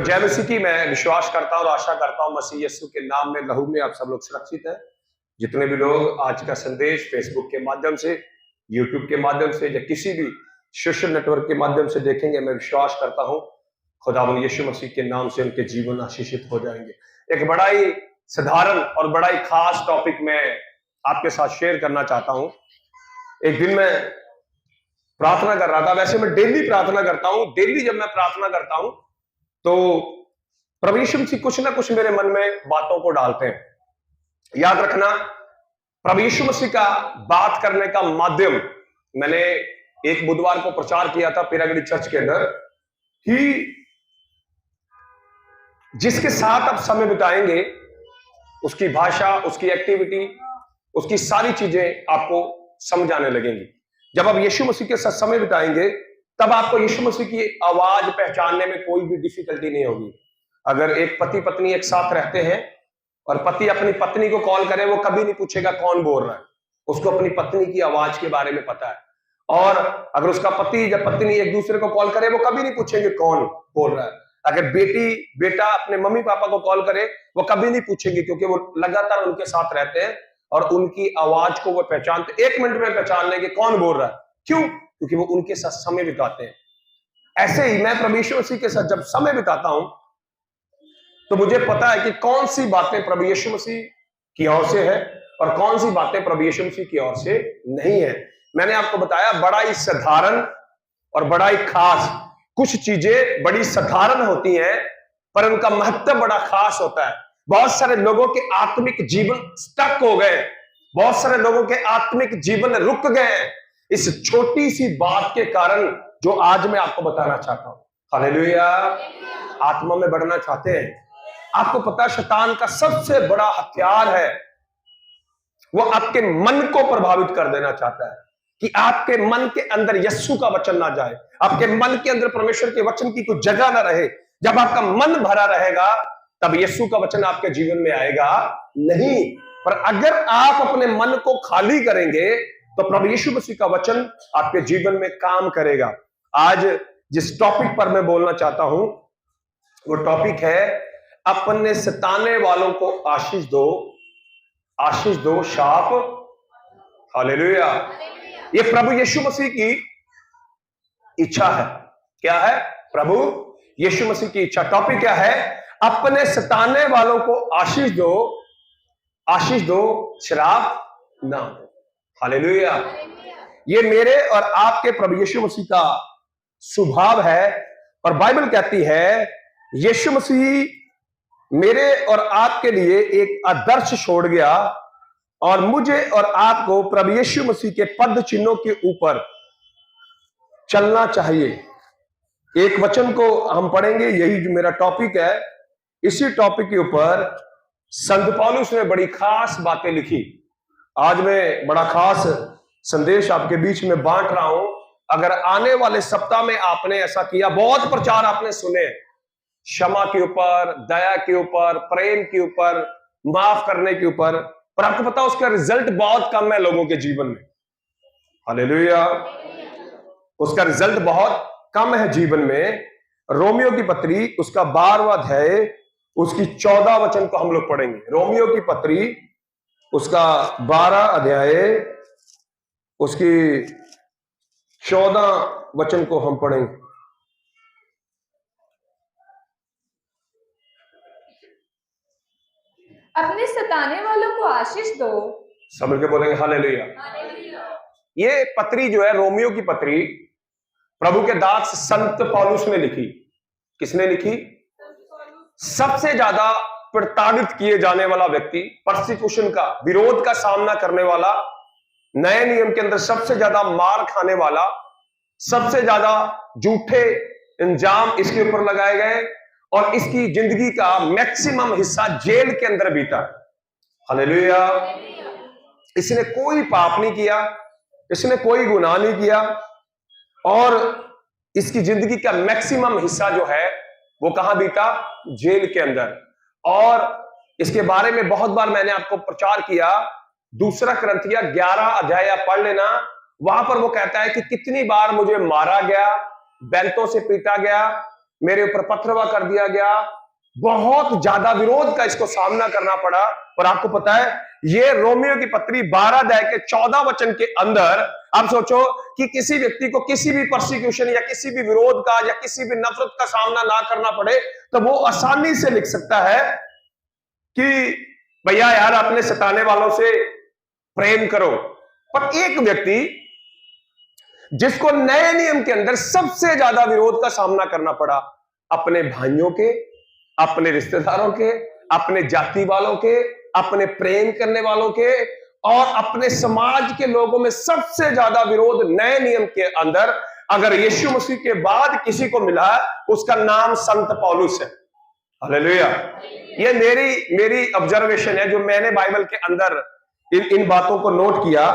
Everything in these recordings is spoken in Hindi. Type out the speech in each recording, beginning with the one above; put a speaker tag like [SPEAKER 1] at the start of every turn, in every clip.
[SPEAKER 1] जय मसीह की। मैं विश्वास करता हूँ और आशा करता हूँ मसीह यीशु के नाम में लहू में आप सब लोग सुरक्षित हैं। जितने भी लोग आज का संदेश फेसबुक के माध्यम से, यूट्यूब के माध्यम से या किसी भी सोशल नेटवर्क के माध्यम से देखेंगे, मैं विश्वास करता हूँ खुदावंद यीशु मसीह के नाम से उनके जीवन आशीषित हो जाएंगे। एक बड़ा ही साधारण और बड़ा ही खास टॉपिक मैं आपके साथ शेयर करना चाहता हूँ। एक दिन मैं प्रार्थना कर रहा था, वैसे मैं डेली प्रार्थना करता हूँ। डेली जब मैं प्रार्थना करता हूँ तो प्रभु यीशु मसीह कुछ ना कुछ मेरे मन में बातों को डालते हैं। याद रखना, प्रभु यीशु मसीह का बात करने का माध्यम मैंने एक बुधवार को प्रचार किया था पिरागड़ी चर्च के अंदर कि जिसके साथ आप समय बिताएंगे उसकी भाषा, उसकी एक्टिविटी, उसकी सारी चीजें आपको समझ आने लगेंगी। जब आप यीशु मसीह के साथ समय बिताएंगे तब आपको यीशु मसीह की आवाज पहचानने में कोई भी डिफिकल्टी नहीं होगी। अगर एक पति पत्नी एक साथ रहते हैं और पति अपनी पत्नी को कॉल करे, वो कभी नहीं पूछेगा कौन बोल रहा है, उसको अपनी पत्नी की आवाज के बारे में पता है। और अगर उसका पति या पत्नी एक दूसरे को कॉल करे, वो कभी नहीं पूछेंगे कौन बोल रहा है। अगर बेटा अपने मम्मी पापा को कॉल करे, वो कभी नहीं पूछेंगे, क्योंकि वो लगातार उनके साथ रहते हैं और उनकी आवाज को वो पहचानते, 1 मिनट में पहचान लेंगे कौन बोल रहा है। क्यों? क्योंकि वो उनके साथ समय बिताते हैं। ऐसे ही मैं प्रभु यीशु मसीह के साथ जब समय बिताता हूं तो मुझे पता है कि कौन सी बातें प्रभु यीशु मसीह की ओर से है और कौन सी बातें प्रभु यीशु मसीह की ओर से नहीं है। मैंने आपको बताया बड़ा ही साधारण और बड़ा ही खास। कुछ चीजें बड़ी साधारण होती हैं पर उनका महत्व बड़ा खास होता है। बहुत सारे लोगों के आत्मिक जीवन स्टक हो गए, बहुत सारे लोगों के आत्मिक जीवन रुक गए इस छोटी सी बात के कारण, जो आज मैं आपको बताना चाहता हूं। हालेलुया। आत्मा में बढ़ना चाहते हैं? आपको पता है शैतान का सबसे बड़ा हथियार है, वो आपके मन को प्रभावित कर देना चाहता है कि आपके मन के अंदर यीशु का वचन ना जाए, आपके मन के अंदर परमेश्वर के वचन की कोई जगह ना रहे। जब आपका मन भरा रहेगा तब यीशु का वचन आपके जीवन में आएगा नहीं। पर अगर आप अपने मन को खाली करेंगे तो प्रभु यीशु मसीह का वचन आपके जीवन में काम करेगा। आज जिस टॉपिक पर मैं बोलना चाहता हूं वो टॉपिक है अपने सताने वालों को आशीष दो, आशीष दो शाप। हालेलुया। ये प्रभु यीशु मसीह की इच्छा है। क्या है? प्रभु यीशु मसीह की इच्छा। टॉपिक क्या है? अपने सताने वालों को आशीष दो, आशीष दो, श्राप ना दो। हालेलुया। ये मेरे और आपके प्रभु यीशु मसीह का स्वभाव है। और बाइबल कहती है यीशु मसीह मेरे और आपके लिए एक आदर्श छोड़ गया और मुझे और आपको प्रभु यीशु मसीह के पद चिन्हों के ऊपर चलना चाहिए। एक वचन को हम पढ़ेंगे, यही जो मेरा टॉपिक है। इसी टॉपिक के ऊपर संत पौलुस ने बड़ी खास बातें लिखी। आज मैं बड़ा खास संदेश आपके बीच में बांट रहा हूं। अगर आने वाले सप्ताह में आपने ऐसा किया, बहुत प्रचार आपने सुने क्षमा के ऊपर, दया के ऊपर, प्रेम के ऊपर, माफ करने के ऊपर, पर आपको पता उसका रिजल्ट बहुत कम है लोगों के जीवन में। हालेलुया। उसका रिजल्ट बहुत कम है जीवन में। रोमियो की पत्री उसका 12वां अध्याय उसकी 14 वचन को हम लोग पढ़ेंगे। रोमियो की पत्री उसका 12 अध्याय उसकी 14 वचन को हम पढ़ेंगे।
[SPEAKER 2] अपने सताने वालों को आशीष दो।
[SPEAKER 1] सब मिलकर बोलेंगे हालेलुया। ये पत्री जो है रोमियो की पत्री प्रभु के दास संत पौलुस ने लिखी। किसने लिखी? सबसे ज्यादा प्रताड़ित किए जाने वाला व्यक्ति, परसिक्यूशन का, विरोध का सामना करने वाला, नए नियम के अंदर सबसे ज्यादा मार खाने वाला, सबसे ज्यादा झूठे इंजाम इसके ऊपर लगाए गए और इसकी जिंदगी का मैक्सिमम हिस्सा जेल के अंदर बीता। हालेलुया। इसने कोई पाप नहीं किया, इसने कोई गुनाह नहीं किया और इसकी जिंदगी का मैक्सिमम हिस्सा जो है वो कहां बीता? जेल के अंदर। और इसके बारे में बहुत बार मैंने आपको प्रचार किया। 2 कुरिन्थियों 11 अध्याय आप पढ़ लेना, वहां पर वो कहता है कि कितनी बार मुझे मारा गया, बेल्टों से पीटा गया, मेरे ऊपर पथरवा कर दिया गया, बहुत ज्यादा विरोध का इसको सामना करना पड़ा। और आपको पता है ये रोमियो की पत्री 12 अध्याय के 14 वचन के अंदर, आप सोचो कि किसी व्यक्ति को किसी भी परसिक्यूशन या किसी भी विरोध का या किसी भी नफरत का सामना ना करना पड़े, तो वो आसानी से लिख सकता है कि भैया यार अपने सताने वालों से प्रेम करो। पर एक व्यक्ति जिसको नए नियम के अंदर सबसे ज्यादा विरोध का सामना करना पड़ा, अपने भाइयों के, अपने रिश्तेदारों के, अपने जाति वालों के, अपने प्रेम करने वालों के और अपने समाज के लोगों में सबसे ज्यादा विरोध नए नियम के अंदर अगर यीशु मसीह के बाद किसी को मिला, उसका नाम संत पौलुस है। हालेलुया। ये मेरी ऑब्जर्वेशन है, जो मैंने बाइबल के अंदर इन बातों को नोट किया।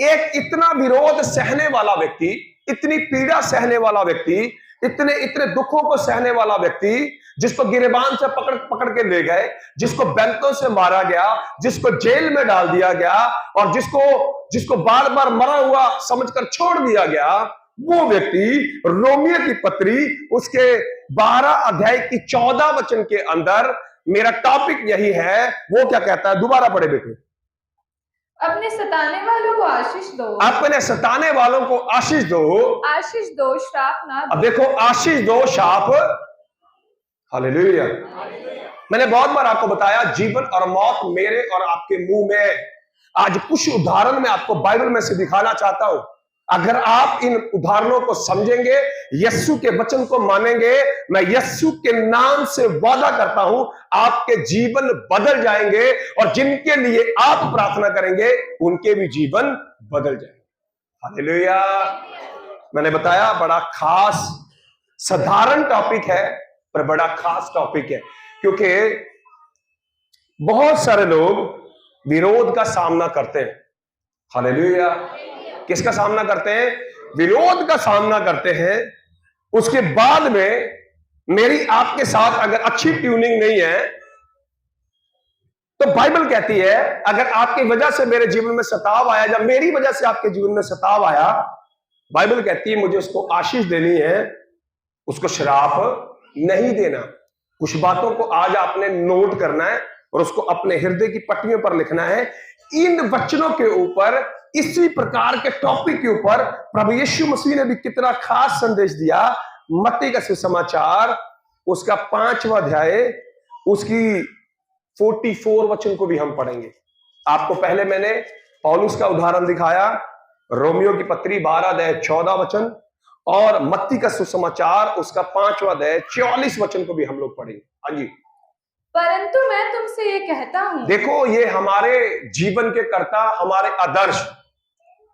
[SPEAKER 1] एक इतना विरोध सहने वाला व्यक्ति, इतनी पीड़ा सहने वाला व्यक्ति, इतने दुखों को सहने वाला व्यक्ति, जिसको गिरेबान से पकड़ के ले गए, जिसको बैंतों से मारा गया, जिसको जेल में डाल दिया गया और जिसको बार बार मरा हुआ समझकर छोड़ दिया गया, वो व्यक्ति रोमियो की पत्री उसके 12 अध्याय की 14 वचन के अंदर, मेरा टॉपिक यही है, वो क्या कहता है? दोबारा पढ़े बेटे।
[SPEAKER 2] अपने सताने वालों को आशीष दो,
[SPEAKER 1] अपने सताने वालों को आशीष दो,
[SPEAKER 2] आशीष दो, श्राप ना दो।
[SPEAKER 1] अब देखो, आशीष दो, शाप। हालेलुया। मैंने बहुत बार आपको बताया, जीवन और मौत मेरे और आपके मुंह में है। आज कुछ उदाहरण मैं आपको बाइबल में से दिखाना चाहता हूं। अगर आप इन उदाहरणों को समझेंगे, यीशु के वचन को मानेंगे, मैं यीशु के नाम से वादा करता हूं आपके जीवन बदल जाएंगे और जिनके लिए आप प्रार्थना करेंगे उनके भी जीवन बदल जाएंगे। हालेलुया। मैंने बताया बड़ा खास, साधारण टॉपिक है पर बड़ा खास टॉपिक है, क्योंकि बहुत सारे लोग विरोध का सामना करते हैं। हालेलुया। किसका सामना करते हैं? विरोध का सामना करते हैं। उसके बाद में मेरी आपके साथ अगर अच्छी ट्यूनिंग नहीं है, तो बाइबल कहती है अगर आपकी वजह से मेरे जीवन में सताव आया या मेरी वजह से आपके जीवन में सताव आया, बाइबल कहती है मुझे उसको आशीष देनी है, उसको श्राप नहीं देना। कुछ बातों को आज आपने नोट करना है और उसको अपने हृदय की पट्टियों पर लिखना है। इन वचनों के ऊपर, इसी प्रकार के टॉपिक के ऊपर प्रभु यीशु मसीह ने भी कितना खास संदेश दिया। मत्ती का सुसमाचार उसका 5वां अध्याय उसकी 44 वचन को भी हम पढ़ेंगे। आपको पहले मैंने पौलुस का उदाहरण दिखाया, रोमियो की पत्री 12 अध्याय 14 वचन, और मत्ती का सुसमाचार उसका 5वां अध्याय 44 वचन को भी हम लोग पढ़ेंगे। हाँ जी।
[SPEAKER 2] परंतु मैं तुमसे ये कहता हूं,
[SPEAKER 1] देखो ये हमारे जीवन के कर्ता, हमारे आदर्श,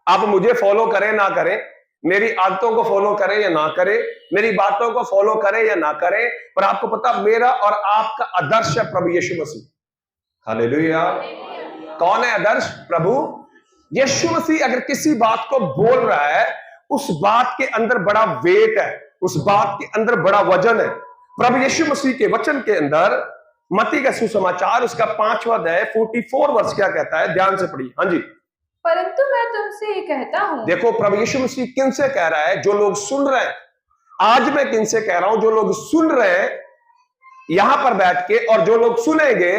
[SPEAKER 1] आप मुझे फॉलो करें ना करें, मेरी आदतों को फॉलो करें या ना करें, मेरी बातों को फॉलो करें या ना करें, पर आपको पता मेरा और आपका आदर्श है प्रभु यीशु मसीह। हालेलुया। कौन है आदर्श? प्रभु यीशु मसीह। अगर किसी बात को बोल रहा है, उस बात के अंदर बड़ा वेट है, उस बात के अंदर बड़ा वजन है। प्रभु यीशु मसीह के वचन के अंदर मत्ती का सुसमाचार उसका 5वां अध्याय 44 वर्ष क्या कहता है? ध्यान से पढ़िए। हाँ जी।
[SPEAKER 2] परंतु मैं तुमसे ये कहता हूं। देखो
[SPEAKER 1] प्रभु यीशु मसीह किन से कह रहा है? जो लोग सुन रहे हैं। आज मैं किन से कह रहा हूं? जो लोग सुन रहे हैं यहां पर बैठ के, और जो लोग सुनेंगे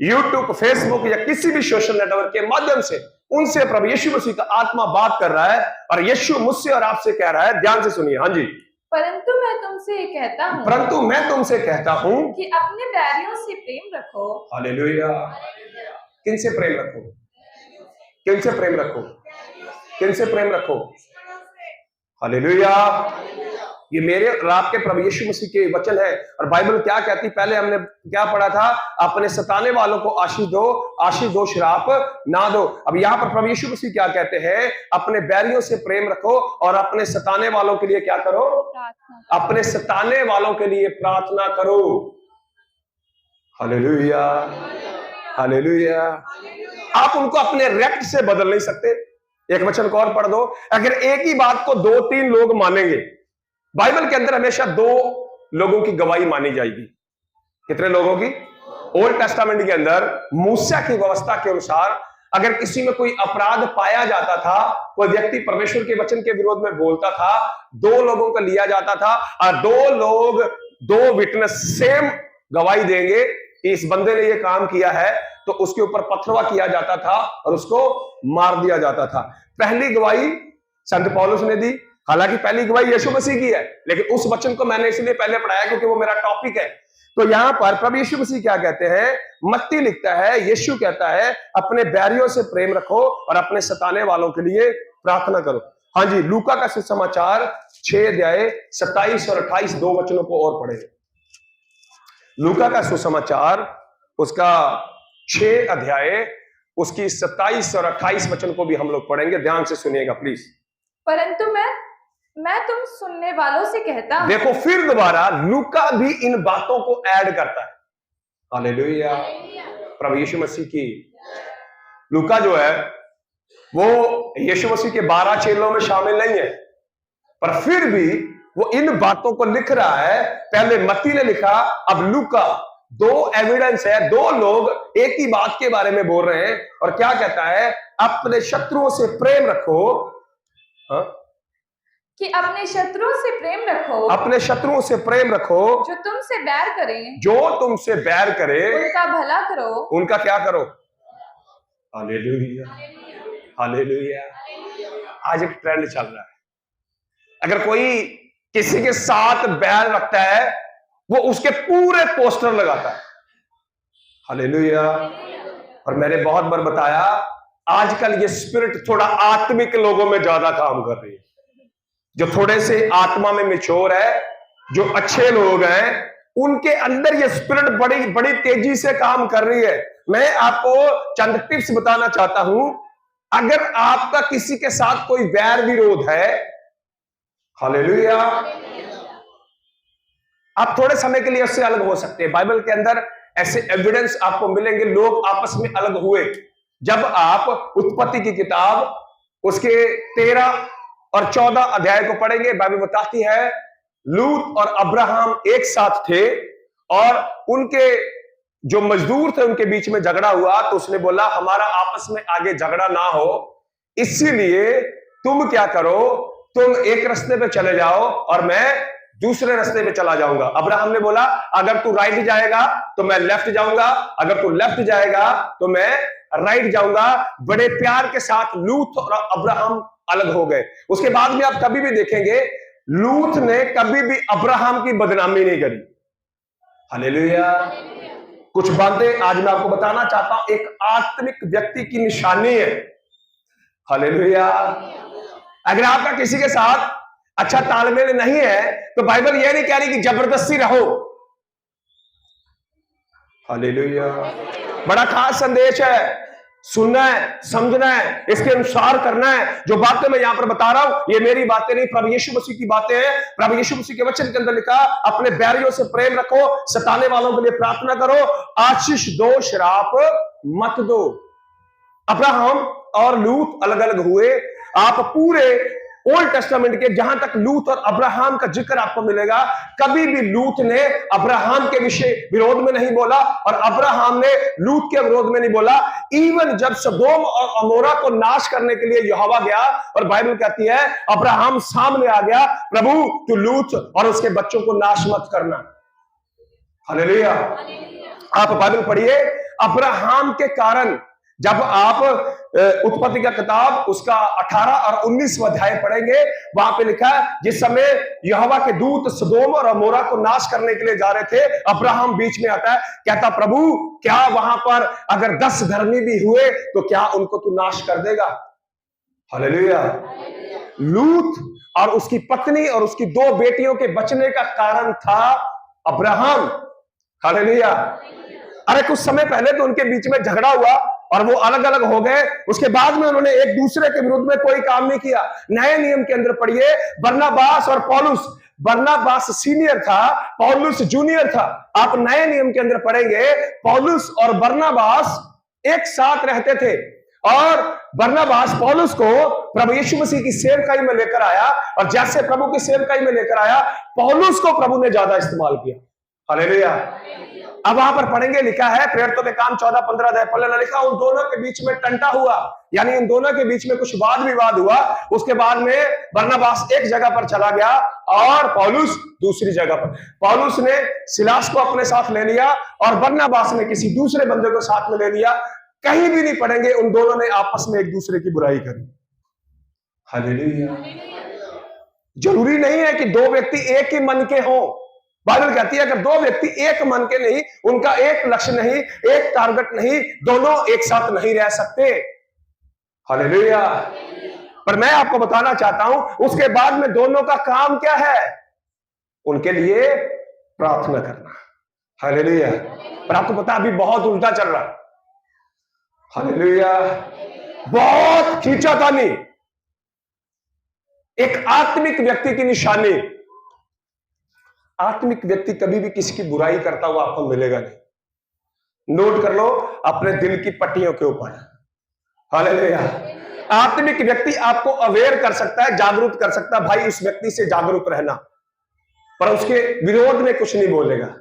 [SPEAKER 1] यूट्यूब, फेसबुक या किसी भी सोशल नेटवर्क के माध्यम से, उनसे प्रभु यीशु मसीह का आत्मा बात कर रहा है और यीशु मुझसे और आपसे कह रहा है। ध्यान से सुनिए। हाँ जी।
[SPEAKER 2] परंतु मैं तुमसे ये कहता हूं,
[SPEAKER 1] परंतु मैं तुमसे कहता हूं
[SPEAKER 2] कि अपने बैरियों से प्रेम रखो। हालेलुया।
[SPEAKER 1] किन से प्रेम रखो? किन से प्रेम रखो? किन से प्रेम रखो? हालेलुया। ये मेरे और आपके प्रभु यीशु मसीह के वचन है। और बाइबल क्या कहती? पहले हमने क्या पढ़ा था? अपने सताने वालों को आशीष दो, श्राप ना दो। अब यहां पर प्रभु यीशु मसीह क्या कहते हैं? अपने बैरियों से प्रेम रखो और अपने सताने वालों के लिए क्या करो? अपने सताने वालों के लिए प्रार्थना करो। हालेलुया। हालेलुया। आप उनको अपने रेक्ट से बदल नहीं सकते। एक वचन को और पढ़ दो। अगर एक ही बात को 2-3 लोग मानेंगे, बाइबल के अंदर हमेशा 2 लोगों की गवाही मानी जाएगी। कितने लोगों की? ओल्ड टेस्टामेंट के अंदर मूसा की व्यवस्था के अनुसार अगर किसी में कोई अपराध पाया जाता था, कोई व्यक्ति परमेश्वर के वचन के विरोध में बोलता था, 2 लोगों को लिया जाता था और 2 लोग दो विटनेस सेम गवाही देंगे कि इस बंदे ने ये काम किया है, तो उसके ऊपर पथरवा किया जाता था और उसको मार दिया जाता था। पहली गवाही संत पौलुस ने दी, हालांकि पहली गवाही यीशु मसीह की है, लेकिन उस वचन को मैंने इसलिए पहले पढ़ाया क्योंकि वो मेरा टॉपिक है। तो यहां पर प्रभु यीशु मसीह क्या कहते हैं? मत्ती लिखता है, यीशु कहता है अपने बैरियों से प्रेम रखो और अपने सताने वालों के लिए प्रार्थना करो। हाँ जी, लूका का सुसमाचार 6 अध्याय 27 और 28 दो वचनों को और पढ़ेंगे। लूका का सुसमाचार उसका 6 अध्याय उसकी 27 और 28 वचन को भी हम लोग पढ़ेंगे, ध्यान से सुनिएगा प्लीज।
[SPEAKER 2] परंतु मैं तुम सुनने वालों से कहता हूं।
[SPEAKER 1] देखो फिर दोबारा लूका भी इन बातों को ऐड करता है। हालेलुया, प्रभु यीशु मसीह की। लूका जो है वो यीशु मसीह के 12 चेलों में शामिल नहीं है, पर फिर भी वो इन बातों को लिख रहा है। पहले मत्ती ने लिखा, अब लूका। दो एविडेंस है, दो लोग एक ही बात के बारे में बोल रहे हैं। और क्या कहता है? अपने शत्रुओं से प्रेम रखो। हाँ?
[SPEAKER 2] कि अपने शत्रुओं से प्रेम रखो,
[SPEAKER 1] अपने शत्रुओं से प्रेम रखो,
[SPEAKER 2] जो तुमसे बैर करें,
[SPEAKER 1] जो तुमसे बैर करे,
[SPEAKER 2] उनका भला करो,
[SPEAKER 1] उनका क्या करो? Hallelujah, hallelujah. आज एक ट्रेंड चल रहा है, अगर कोई किसी के साथ बैर रखता है वो उसके पूरे पोस्टर लगाता है। हालेलुया। और मैंने बहुत बार बताया, आजकल ये स्पिरिट थोड़ा आत्मिक लोगों में ज्यादा काम कर रही है। जो थोड़े से आत्मा में मैच्योर है, जो अच्छे लोग हैं, उनके अंदर ये स्पिरिट बड़ी बड़ी तेजी से काम कर रही है। मैं आपको चंद टिप्स बताना चाहता हूं। अगर आपका किसी के साथ कोई वैर विरोध है, हालेलुया, आप थोड़े समय के लिए उससे अलग हो सकते हैं। बाइबल के अंदर ऐसे एविडेंस आपको मिलेंगे, लोग आपस में अलग हुए। जब आप उत्पत्ति की किताब उसके 13 और 14 अध्याय को पढ़ेंगे, बाइबल बताती है लूत और अब्राहम एक साथ थे और उनके जो मजदूर थे उनके बीच में झगड़ा हुआ। तो उसने बोला हमारा आपस में आगे झगड़ा ना हो, इसीलिए तुम क्या करो, तुम एक रास्ते पे चले जाओ और मैं दूसरे रास्ते पे चला जाऊंगा। अब्राहम ने बोला अगर तू राइट जाएगा तो मैं लेफ्ट जाऊंगा, अगर तू लेफ्ट जाएगा तो मैं राइट जाऊंगा। बड़े प्यार के साथ लूत और अब्राहम अलग हो गए। उसके बाद में आप कभी भी देखेंगे लूत ने कभी भी अब्राहम की बदनामी नहीं करी। हालेलुया। कुछ बातें आज मैं आपको बताना चाहता हूं, एक आत्मिक व्यक्ति की निशानी है। हालेलुया। अगर आपका किसी के साथ अच्छा तालमेल नहीं है तो बाइबल यह नहीं कह रही कि जबरदस्ती रहो। हालेलुया। बड़ा खास संदेश है, सुनना है, समझना है, इसके अनुसार करना है। जो बातें मैं यहां पर बता रहा हूं ये मेरी बातें नहीं, प्रभु यीशु मसीह की बातें हैं। प्रभु यीशु मसीह के वचन के अंदर लिखा, अपने बैरियों से प्रेम रखो, सताने वालों के लिए प्रार्थना करो, आशीष दो, श्राप मत दो। अब्राहम और लूत अलग अलग हुए। आप पूरे ओल्ड टेस्टामेंट के जहां तक लूत और अब्राहम का जिक्र आपको मिलेगा, कभी भी लूत ने अब्राहम के विषय विरोध में नहीं बोला और अब्राहम ने लूत के विरोध में नहीं बोला। इवन जब सदोम और अमोरा को नाश करने के लिए यहोवा गया और बाइबल कहती है अब्राहम सामने आ गया, प्रभु तू लूत और उसके बच्चों को नाश मत करना। हालेलुया। आप बाइबल पढ़िए, अब्राहम के कारण जब आप उत्पत्ति का किताब उसका 18 और 19वां अध्याय पढ़ेंगे, वहां पे लिखा है जिस समय यहोवा के दूत सदोम और अमोरा को नाश करने के लिए जा रहे थे, अब्राहम बीच में आता है, कहता प्रभु क्या वहां पर अगर 10 धर्मी भी हुए तो क्या उनको तू नाश कर देगा? हालेलुया। लूत और उसकी पत्नी और उसकी 2 बेटियों के बचने का कारण था अब्राहम। हालेलुया। अरे कुछ समय पहले तो उनके बीच में झगड़ा हुआ और वो अलग अलग हो गए, उसके बाद में उन्होंने एक दूसरे के विरुद्ध में कोई काम नहीं किया। नए नियम के अंदर पढ़िए, बरनबास और पौलुस, बरनबास सीनियर था, पौलुस जूनियर था। आप नए नियम के अंदर पढ़ेंगे पौलुस और बरनबास एक साथ रहते थे और बरनबास पौलुस को प्रभु यीशु मसीह की सेवकाई में लेकर आया और जैसे प्रभु की सेवकाई में लेकर आया, पौलुस को प्रभु ने ज्यादा इस्तेमाल किया। हालेलुया। अब वहां पर पढ़ेंगे, लिखा है प्रेरितों के काम 14-15 अध्याय पढ़ने लिखा, उन दोनों के बीच में टंटा हुआ, यानी इन दोनों के बीच में कुछ वाद विवाद हुआ। उसके बाद में बरनबास एक जगह पर चला गया और पौलुस दूसरी जगह पर। पौलुस ने सिलास को अपने साथ ले लिया और बरनबास ने किसी दूसरे बंदे को साथ में ले लिया। कहीं भी नहीं पढ़ेंगे उन दोनों ने आपस में एक दूसरे की बुराई करी। हालेलुया। जरूरी नहीं है कि दो व्यक्ति एक ही मन के हों। बाइबल कहती है अगर दो व्यक्ति एक मन के नहीं, उनका एक लक्ष्य नहीं, एक टारगेट नहीं, दोनों एक साथ नहीं रह सकते। हालेलुया। पर मैं आपको बताना चाहता हूं उसके बाद में दोनों का काम क्या है? उनके लिए प्रार्थना करना। हालेलुया। पर आपको पता अभी बहुत उल्टा चल रहा है। हालेलुया। बहुत खींचातानी, एक आत्मिक व्यक्ति की निशानी। आत्मिक व्यक्ति कभी भी किसी की बुराई करता हुआ आपको मिलेगा नहीं। नोट कर लो अपने दिल की पट्टियों के ऊपर। हालेलुया। आत्मिक व्यक्ति आपको अवेयर कर सकता है, जागरूक कर सकता है, भाई इस व्यक्ति से जागरूक रहना, पर उसके विरोध में कुछ नहीं बोलेगा,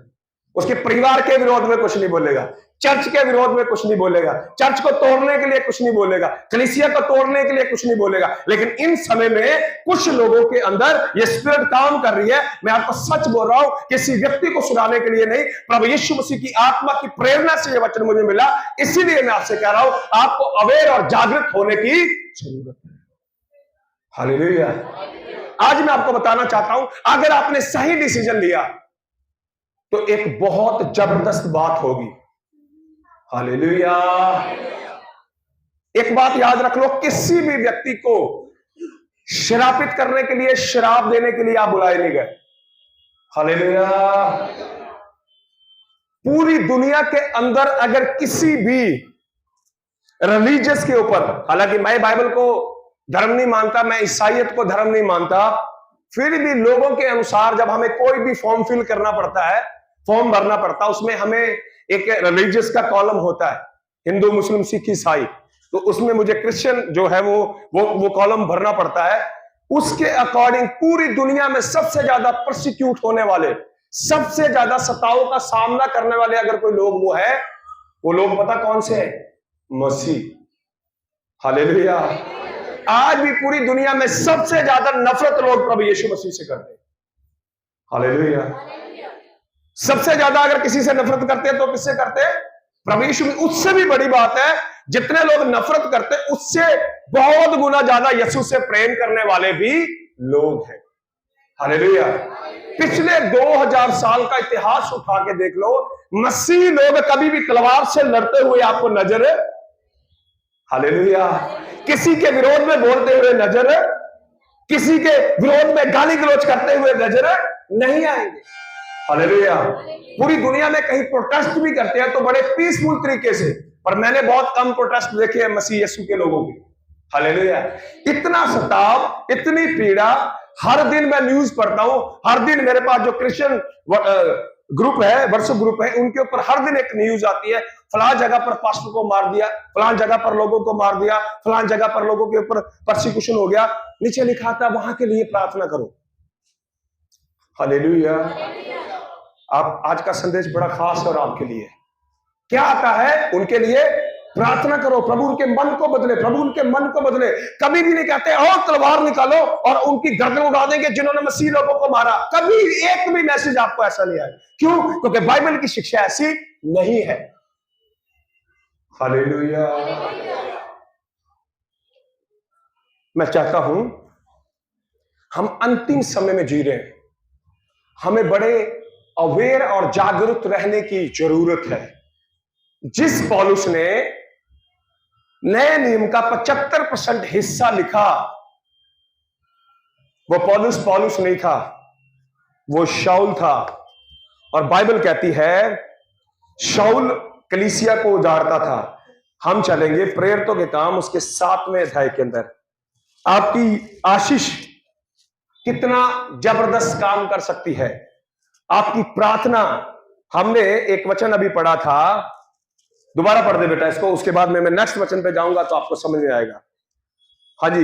[SPEAKER 1] उसके परिवार के विरोध में कुछ नहीं बोलेगा, चर्च के विरोध में कुछ नहीं बोलेगा, चर्च को तोड़ने के लिए कुछ नहीं बोलेगा, कलीसिया को तोड़ने के लिए कुछ नहीं बोलेगा। लेकिन इन समय में कुछ लोगों के अंदर ये स्पिरिट काम कर रही है। मैं आपको सच बोल रहा हूं, किसी व्यक्ति को सुनाने के लिए नहीं, प्रभु यीशु मसीह की आत्मा की प्रेरणा से ये वचन मुझे मिला, इसीलिए मैं आपसे कह रहा हूं आपको अवेयर और जागृत होने की जरूरत है। हालेलुया। आज मैं आपको बताना चाहता हूं अगर आपने सही डिसीजन लिया तो एक बहुत जबरदस्त बात होगी। हालेलुया। एक बात याद रख लो, किसी भी व्यक्ति को श्रापित करने के लिए, श्राप देने के लिए आप बुलाए नहीं गए। हालेलुया। पूरी दुनिया के अंदर अगर किसी भी रिलीजियस के ऊपर, हालांकि मैं बाइबल को धर्म नहीं मानता, मैं ईसाइयत को धर्म नहीं मानता, फिर भी लोगों के अनुसार जब हमें कोई भी फॉर्म फिल करना पड़ता है, फॉर्म भरना पड़ता है, उसमें हमें एक रिलीजियस का कॉलम होता है, हिंदू मुस्लिम सिख ईसाई, तो उसमें मुझे क्रिश्चियन जो है वो कॉलम भरना पड़ता है। उसके अकॉर्डिंग पूरी दुनिया में सबसे ज्यादा प्रोसिक्यूट होने वाले, सबसे ज्यादा सताओं का सामना करने वाले अगर कोई लोग वो लोग पता कौन से हैं? मसीह। हालेलुया। आज भी पूरी दुनिया में सबसे ज्यादा नफरत लोग प्रभु यीशु मसीह से करते हैं। हालेलुया। सबसे ज्यादा अगर किसी से नफरत करते हैं तो किससे करते हैं? प्रभु यीशु। उससे भी बड़ी बात है, जितने लोग नफरत करते हैं उससे बहुत गुना ज्यादा यीशु से प्रेम करने वाले भी लोग हैं। हालेलुया। पिछले 2000 साल का इतिहास उठा के देख लो, मसीह लोग कभी भी तलवार से लड़ते हुए आपको नजर है? हालेलुया। किसी के विरोध में बोलते हुए नजर है? किसी के विरोध में गाली गलौज करते हुए नजर नहीं आएंगे। हालेलुया। पूरी दुनिया में कहीं प्रोटेस्ट भी करते हैं तो बड़े पीसफुल तरीके से, पर मैंने बहुत कम प्रोटेस्ट देखे हैं मसीह यीशु के लोगों के। हालेलुया। इतना सताव, इतनी पीड़ा, हर दिन मैं न्यूज पढ़ता हूं, हर दिन मेरे पास जो क्रिश्चियन ग्रुप है, व्हाट्सएप ग्रुप है, उनके ऊपर हर दिन एक न्यूज आती है, फलां जगह पर पास्टर को मार दिया, फलां जगह पर लोगों को मार दिया, फलां जगह पर लोगों के ऊपर परसिक्यूशन हो गया। नीचे लिखा था वहां के लिए प्रार्थना करो। हालेलुया। आप आज का संदेश बड़ा खास है और आपके लिए क्या आता है? उनके लिए प्रार्थना करो, प्रभु उनके मन को बदले, प्रभु उनके मन को बदले। कभी भी नहीं कहते और तलवार निकालो और उनकी गर्दन उड़ा देंगे जिन्होंने मसीह लोगों को मारा। कभी एक भी मैसेज आपको ऐसा नहीं आया। क्यों? क्योंकि बाइबल की शिक्षा ऐसी नहीं है। हालेलुया। मैं चाहता हूं, हम अंतिम समय में जी रहे हैं, हमें बड़े अवेयर और जागरूक रहने की जरूरत है। जिस पौलुस ने नए नियम का 75% हिस्सा लिखा, वो पौलुस नहीं था, वो शाऊल था। और बाइबल कहती है शाऊल कलीसिया को उजाड़ता था। हम चलेंगे प्रेरितों के काम उसके 7वें अध्याय के अंदर। आपकी आशीष कितना जबरदस्त काम कर सकती है, आपकी प्रार्थना। हमने एक वचन अभी पढ़ा था, दोबारा पढ़ दे बेटा इसको, उसके बाद में मैं नेक्स्ट वचन पे जाऊंगा तो आपको समझ में आएगा। हाँ जी,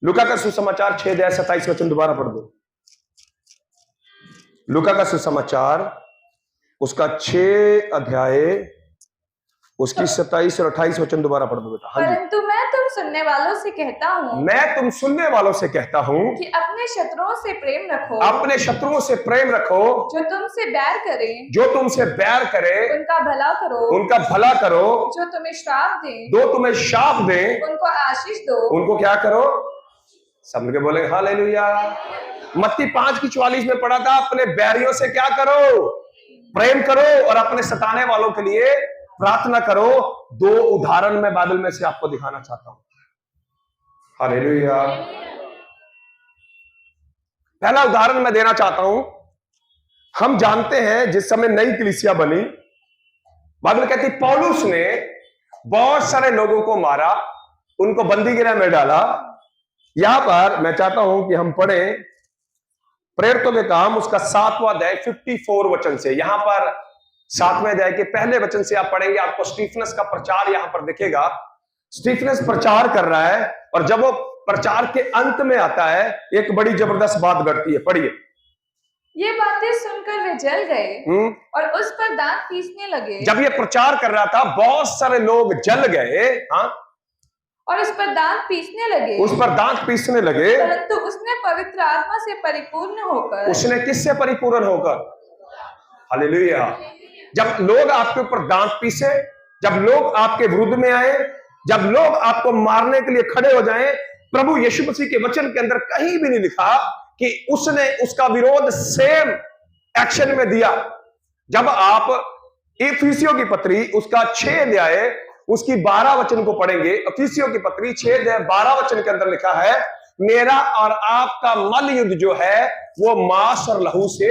[SPEAKER 1] लूका का सुसमाचार 6 अध्याय 27 वचन दोबारा पढ़ दो। लूका का सुसमाचार उसका 6 अध्याय उसकी 27 और 28 वचन दोबारा पढ़ दो बेटा। हाँ जी।
[SPEAKER 2] परंतु मैं तुम सुनने वालों से कहता हूँ
[SPEAKER 1] मैं तुम सुनने वालों से कहता हूं
[SPEAKER 2] कि अपने शत्रुओं से प्रेम रखो,
[SPEAKER 1] अपने शत्रुओं से प्रेम रखो,
[SPEAKER 2] जो तुमसे बैर करें
[SPEAKER 1] जो तुमसे बैर करे
[SPEAKER 2] उनका भला करो,
[SPEAKER 1] उनका भला करो,
[SPEAKER 2] जो तुम्हें श्राप दें
[SPEAKER 1] जो तुम्हें शाप दें
[SPEAKER 2] उनको आशीष दो।
[SPEAKER 1] उनको क्या करो? सब मिलके बोले हालेलुया। मत्ती 5:44 में पढ़ा था, अपने बैरियों से क्या करो? प्रेम करो और अपने सताने वालों के लिए प्रार्थना करो। 2 उदाहरण मैं बाइबल में से आपको दिखाना चाहता हूं। हालेलुया। पहला उदाहरण मैं देना चाहता हूं। हम जानते हैं जिस समय नई कलीसिया बनी, बाइबल कहती पौलुस ने बहुत सारे लोगों को मारा, उनको बंदी गृह में डाला। यहां पर मैं चाहता हूं कि हम पढ़ें प्रेरितों के काम उसका 7वां अध्याय 54 वचन से। यहां पर 7वें अध्याय के पहले वचन से आप पढ़ेंगे, आपको स्टीफनस का प्रचार यहां पर दिखेगा। स्टीफनस प्रचार कर रहा है और जब वो प्रचार के अंत में आता है एक बड़ी जबरदस्त बात घटती है। पढ़िए।
[SPEAKER 2] ये बातें सुनकर वे जल गए और उस पर दांत पीसने लगे।
[SPEAKER 1] जब ये प्रचार कर रहा था बहुत सारे लोग जल गए, हाँ,
[SPEAKER 2] और उस पर दांत पीसने लगे,
[SPEAKER 1] उस पर दांत पीसने लगे।
[SPEAKER 2] परंतु उसने पवित्र आत्मा से परिपूर्ण होकर,
[SPEAKER 1] उसने किससे परिपूर्ण होकर? हालेलुया। जब लोग आपके ऊपर दांत पीसे, जब लोग आपके विरुद्ध में आए, जब लोग आपको मारने के लिए खड़े हो जाएं, प्रभु यीशु मसीह के वचन के अंदर कहीं भी नहीं लिखा कि उसने उसका विरोध सेम एक्शन में दिया। जब आप इफिसियों की पत्री उसका 6 अध्याय उसकी 12 वचन को पढ़ेंगे, इफिसियों की पत्री 6 अध्याय 12 वचन के अंदर लिखा है, मेरा और आपका मल युद्ध जो है वो मांस और लहू से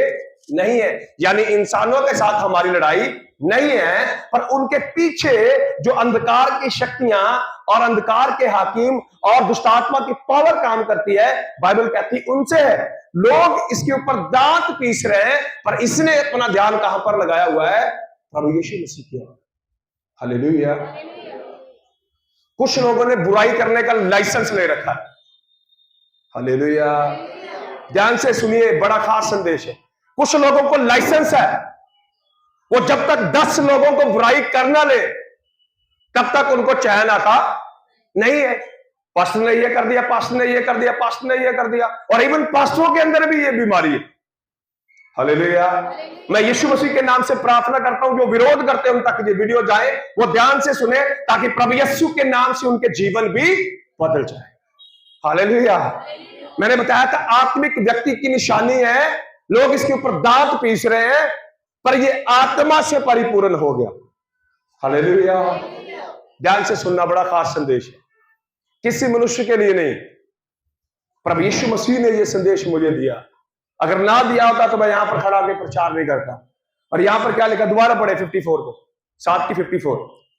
[SPEAKER 1] नहीं है, यानी इंसानों के साथ हमारी लड़ाई नहीं है, पर उनके पीछे जो अंधकार की शक्तियां और अंधकार के हाकिम और दुष्टात्मा की पावर काम करती है, बाइबल कहती उनसे है। लोग इसके ऊपर दांत पीस रहे हैं, पर इसने अपना ध्यान कहां पर लगाया हुआ है? प्रभु यीशु मसीह की ओर। हालेलुया। कुछ लोगों ने बुराई करने का लाइसेंस ले रखा है। हालेलुया। ध्यान से सुनिए, बड़ा खास संदेश है। कुछ लोगों को लाइसेंस है, वो जब तक 10 लोगों को बुराई करना ले तब तक उनको चैन आता नहीं है। पास्टर ने ये कर दिया, पास्टर ने ये कर दिया, पास्टर ने ये कर दिया, और इवन पास्टरों के अंदर भी ये बीमारी है। हालेलुया। मैं यीशु मसीह के नाम से प्रार्थना करता हूं जो विरोध करते हैं उन तक ये वीडियो जाए, वो ध्यान से सुने, ताकि प्रभु यीशु के नाम से उनके जीवन भी बदल जाए। हालेलुया। मैंने बताया था आत्मिक व्यक्ति की निशानी है, लोग इसके ऊपर दांत पीस रहे हैं, पर ये आत्मा से परिपूर्ण हो गया। हालेलुया। ध्यान से सुनना, बड़ा खास संदेश है, किसी मनुष्य के लिए नहीं, प्रभु यीशु मसीह ने यह संदेश मुझे दिया। अगर ना दिया होता तो मैं यहां पर खड़ा होकर प्रचार नहीं करता। और यहां पर क्या लिखा, दोबारा पढ़े 54 को, 7 की 54।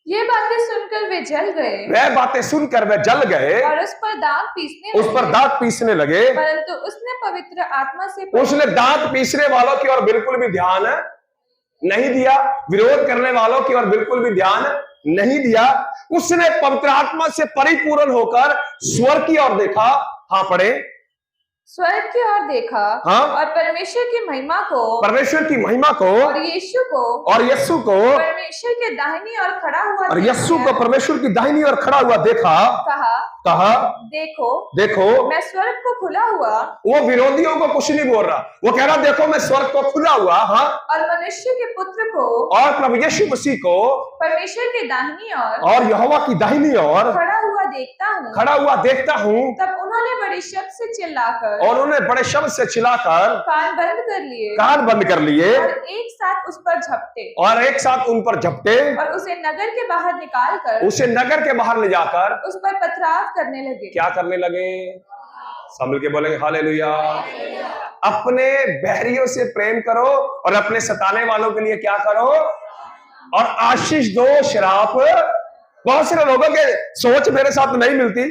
[SPEAKER 2] ये बातें सुनकर वे जल गए,
[SPEAKER 1] वह बातें सुनकर वे जल गए
[SPEAKER 2] और उस पर दांत पीसने लगे,
[SPEAKER 1] उस पर दांत पीसने लगे,
[SPEAKER 2] परंतु उसने पवित्र आत्मा से
[SPEAKER 1] उसने दांत पीसने वालों की ओर बिल्कुल भी ध्यान नहीं दिया, विरोध करने वालों की ओर बिल्कुल भी ध्यान नहीं दिया। उसने पवित्र आत्मा से परिपूर्ण होकर स्वर्ग की ओर देखा। हाँ पढ़े।
[SPEAKER 2] स्वर्ग की ओर देखा,
[SPEAKER 1] हाँ?
[SPEAKER 2] और परमेश्वर की महिमा को,
[SPEAKER 1] परमेश्वर की महिमा को,
[SPEAKER 2] और यीशु को,
[SPEAKER 1] और यीशु को
[SPEAKER 2] परमेश्वर के दाहिनी ओर खड़ा हुआ,
[SPEAKER 1] और यीशु को परमेश्वर की दाहिनी ओर खड़ा हुआ देखा। कहा
[SPEAKER 2] देखो,
[SPEAKER 1] देखो
[SPEAKER 2] मैं स्वर्ग को खुला हुआ।
[SPEAKER 1] वो विरोधियों को कुछ नहीं बोल रहा, वो कह रहा देखो मैं स्वर्ग को खुला हुआ, हाँ,
[SPEAKER 2] और मनुष्य के पुत्र को,
[SPEAKER 1] और प्रभु यीशु मसीह को
[SPEAKER 2] परमेश्वर के दाहिनी ओर,
[SPEAKER 1] और यहोवा की दाहिनी ओर
[SPEAKER 2] खड़ा हुआ देखता हूँ।
[SPEAKER 1] तब
[SPEAKER 2] उन्होंने बड़े शब्द से चिल्लाकर,
[SPEAKER 1] और उन्होंने बड़े शब्द से चिल्लाकर
[SPEAKER 2] कान बंद कर लिए, और एक साथ उस पर झपटे,
[SPEAKER 1] और एक साथ उन पर झपटे,
[SPEAKER 2] और उसे नगर के बाहर निकालकर,
[SPEAKER 1] उसे नगर के बाहर ले जाकर
[SPEAKER 2] उस पर पथराव करने लगे।
[SPEAKER 1] क्या करने लगे? सब मिलके बोलेंगे हालेलुया। अपने बहरियों से प्रेम करो और अपने सताने वालों के लिए क्या करो? और आशीष दो, श्राप। बहुत सारे लोगों के सोच मेरे साथ नहीं मिलती,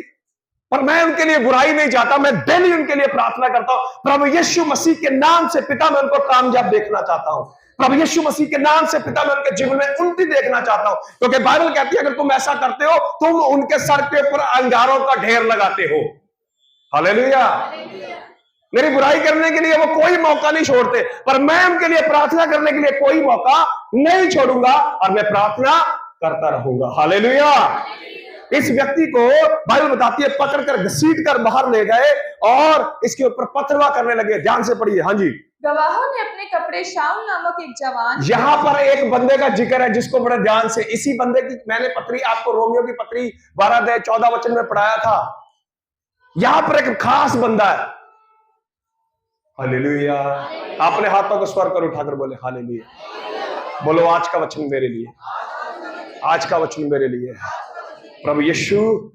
[SPEAKER 1] पर मैं उनके लिए बुराई नहीं चाहता, मैं डेली उनके लिए प्रार्थना करता हूं। प्रभु यीशु मसीह के नाम से पिता मैं उनको कामयाब देखना चाहता हूं। प्रभु यीशु मसीह के नाम से पिता मैं उनके जीवन में उन्नति देखना चाहता हूं, क्योंकि बाइबल कहती है अगर तुम ऐसा करते हो तुम उनके सर के ऊपर अंगारों का ढेर लगाते हो। हालेलुया। मेरी बुराई करने के लिए वो कोई मौका नहीं छोड़ते, पर मैं उनके लिए प्रार्थना करने के लिए कोई मौका नहीं छोड़ूंगा और मैं प्रार्थना करता रहूंगा। हालेलुया। इस व्यक्ति को बाइबल बताती है पकड़ कर घसीट कर बाहर ले गए और इसके ऊपर पथरवा करने लगे। ध्यान से पढ़िए। हाँ जी।
[SPEAKER 2] गवाहों ने अपने कपड़े शाऊल नामक एक जवान,
[SPEAKER 1] यहां पर एक बंदे का जिक्र है जिसको बड़े ध्यान से, इसी बंदे की मैंने पत्री आपको रोमियो की पत्री 12-14 में पढ़ाया था। यहां पर एक खास बंदा है। हालेलुया। अपने हाथों को स्वर कर उठाकर बोले हालेलुया। बोलो आज का वचन मेरे लिए, आज का वचन मेरे लिए। प्रभु यीशु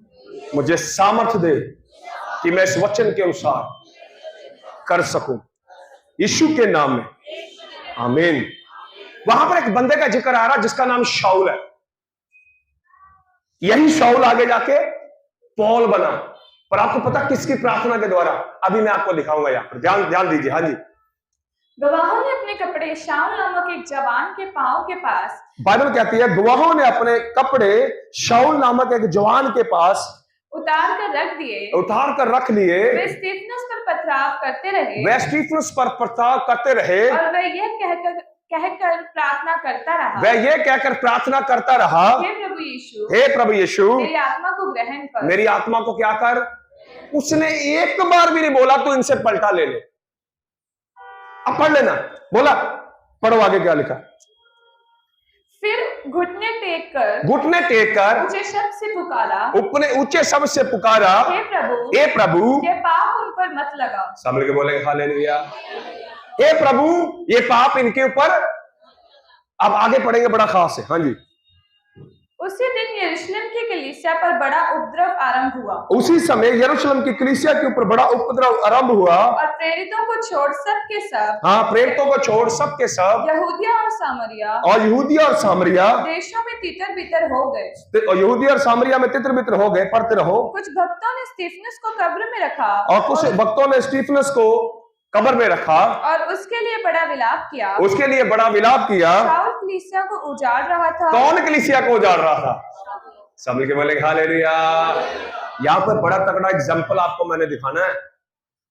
[SPEAKER 1] मुझे सामर्थ्य दे कि मैं इस वचन के अनुसार कर सकूं, यीशु के नाम में, आमीन। वहां पर एक बंदे का जिक्र आ रहा जिसका नाम शाऊल है। यही शाऊल आगे जाके पौल बना, पर आपको पता किसकी प्रार्थना के द्वारा? अभी मैं आपको दिखाऊंगा यहां पर, ध्यान दीजिए। हाँ जी।
[SPEAKER 2] गवाहों ने अपने कपड़े शाऊल नामक एक जवान के पांव के पास,
[SPEAKER 1] बाइबल कहती है गवाहों ने अपने कपड़े शाऊल नामक एक जवान के पास
[SPEAKER 2] उतार कर रख दिए,
[SPEAKER 1] उतार कर रख लिए।
[SPEAKER 2] वे स्टीफनस पर पथराव करते रहे,
[SPEAKER 1] वे स्टीफनस पर पथराव करते रहे
[SPEAKER 2] और वह यह कहकर प्रार्थना करता रहा,
[SPEAKER 1] वह ये कहकर प्रार्थना करता रहा,
[SPEAKER 2] हे प्रभु यीशु,
[SPEAKER 1] हे प्रभु यीशु,
[SPEAKER 2] मेरी आत्मा को ग्रहण कर,
[SPEAKER 1] मेरी आत्मा को क्या कर। उसने एक बार भी नहीं बोला तू इनसे पलटा ले ले। अब पढ़ लेना, बोला पढ़ो आगे क्या लिखा।
[SPEAKER 2] फिर घुटने टेक कर ऊंचे शब्द से पुकारा,
[SPEAKER 1] अपने ऊंचे शब्द से पुकारा, हे प्रभु
[SPEAKER 2] ये पाप उन पर मत लगाओ।
[SPEAKER 1] सब मिलके बोलेंगे हालेलुया। हे प्रभु ये पाप इनके ऊपर। अब आगे पढ़ेंगे, बड़ा खास है। हाँ जी।
[SPEAKER 2] उसी दिन यरूशलेम की कलीसिया पर बड़ा उपद्रव आरंभ हुआ।
[SPEAKER 1] उसी समय यरूशलेम की कलीसिया के ऊपर बड़ा उपद्रव आरंभ हुआ,
[SPEAKER 2] और प्रेरितों को छोड़ सब के सब,
[SPEAKER 1] हाँ प्रेरितों को छोड़ सब के सब,
[SPEAKER 2] यहूदिया और सामरिया देशों में तितर बितर हो गए।
[SPEAKER 1] यहूदिया और सामरिया में तितर बितर हो गए। पढ़ते रहो।
[SPEAKER 2] कुछ भक्तों ने स्टीफनस को कब्र में रखा,
[SPEAKER 1] और कुछ भक्तों ने स्टीफनस को कब्र में रखा
[SPEAKER 2] और उसके लिए बड़ा विलाप किया।
[SPEAKER 1] शाऊल
[SPEAKER 2] कलीसिया को उजाड़ रहा था।
[SPEAKER 1] कौन कलीसिया को उजाड़ रहा था? सब मिलके बोलेंगे हालेलुया। यहाँ पर बड़ा तगड़ा एग्जाम्पल आपको मैंने दिखाना है।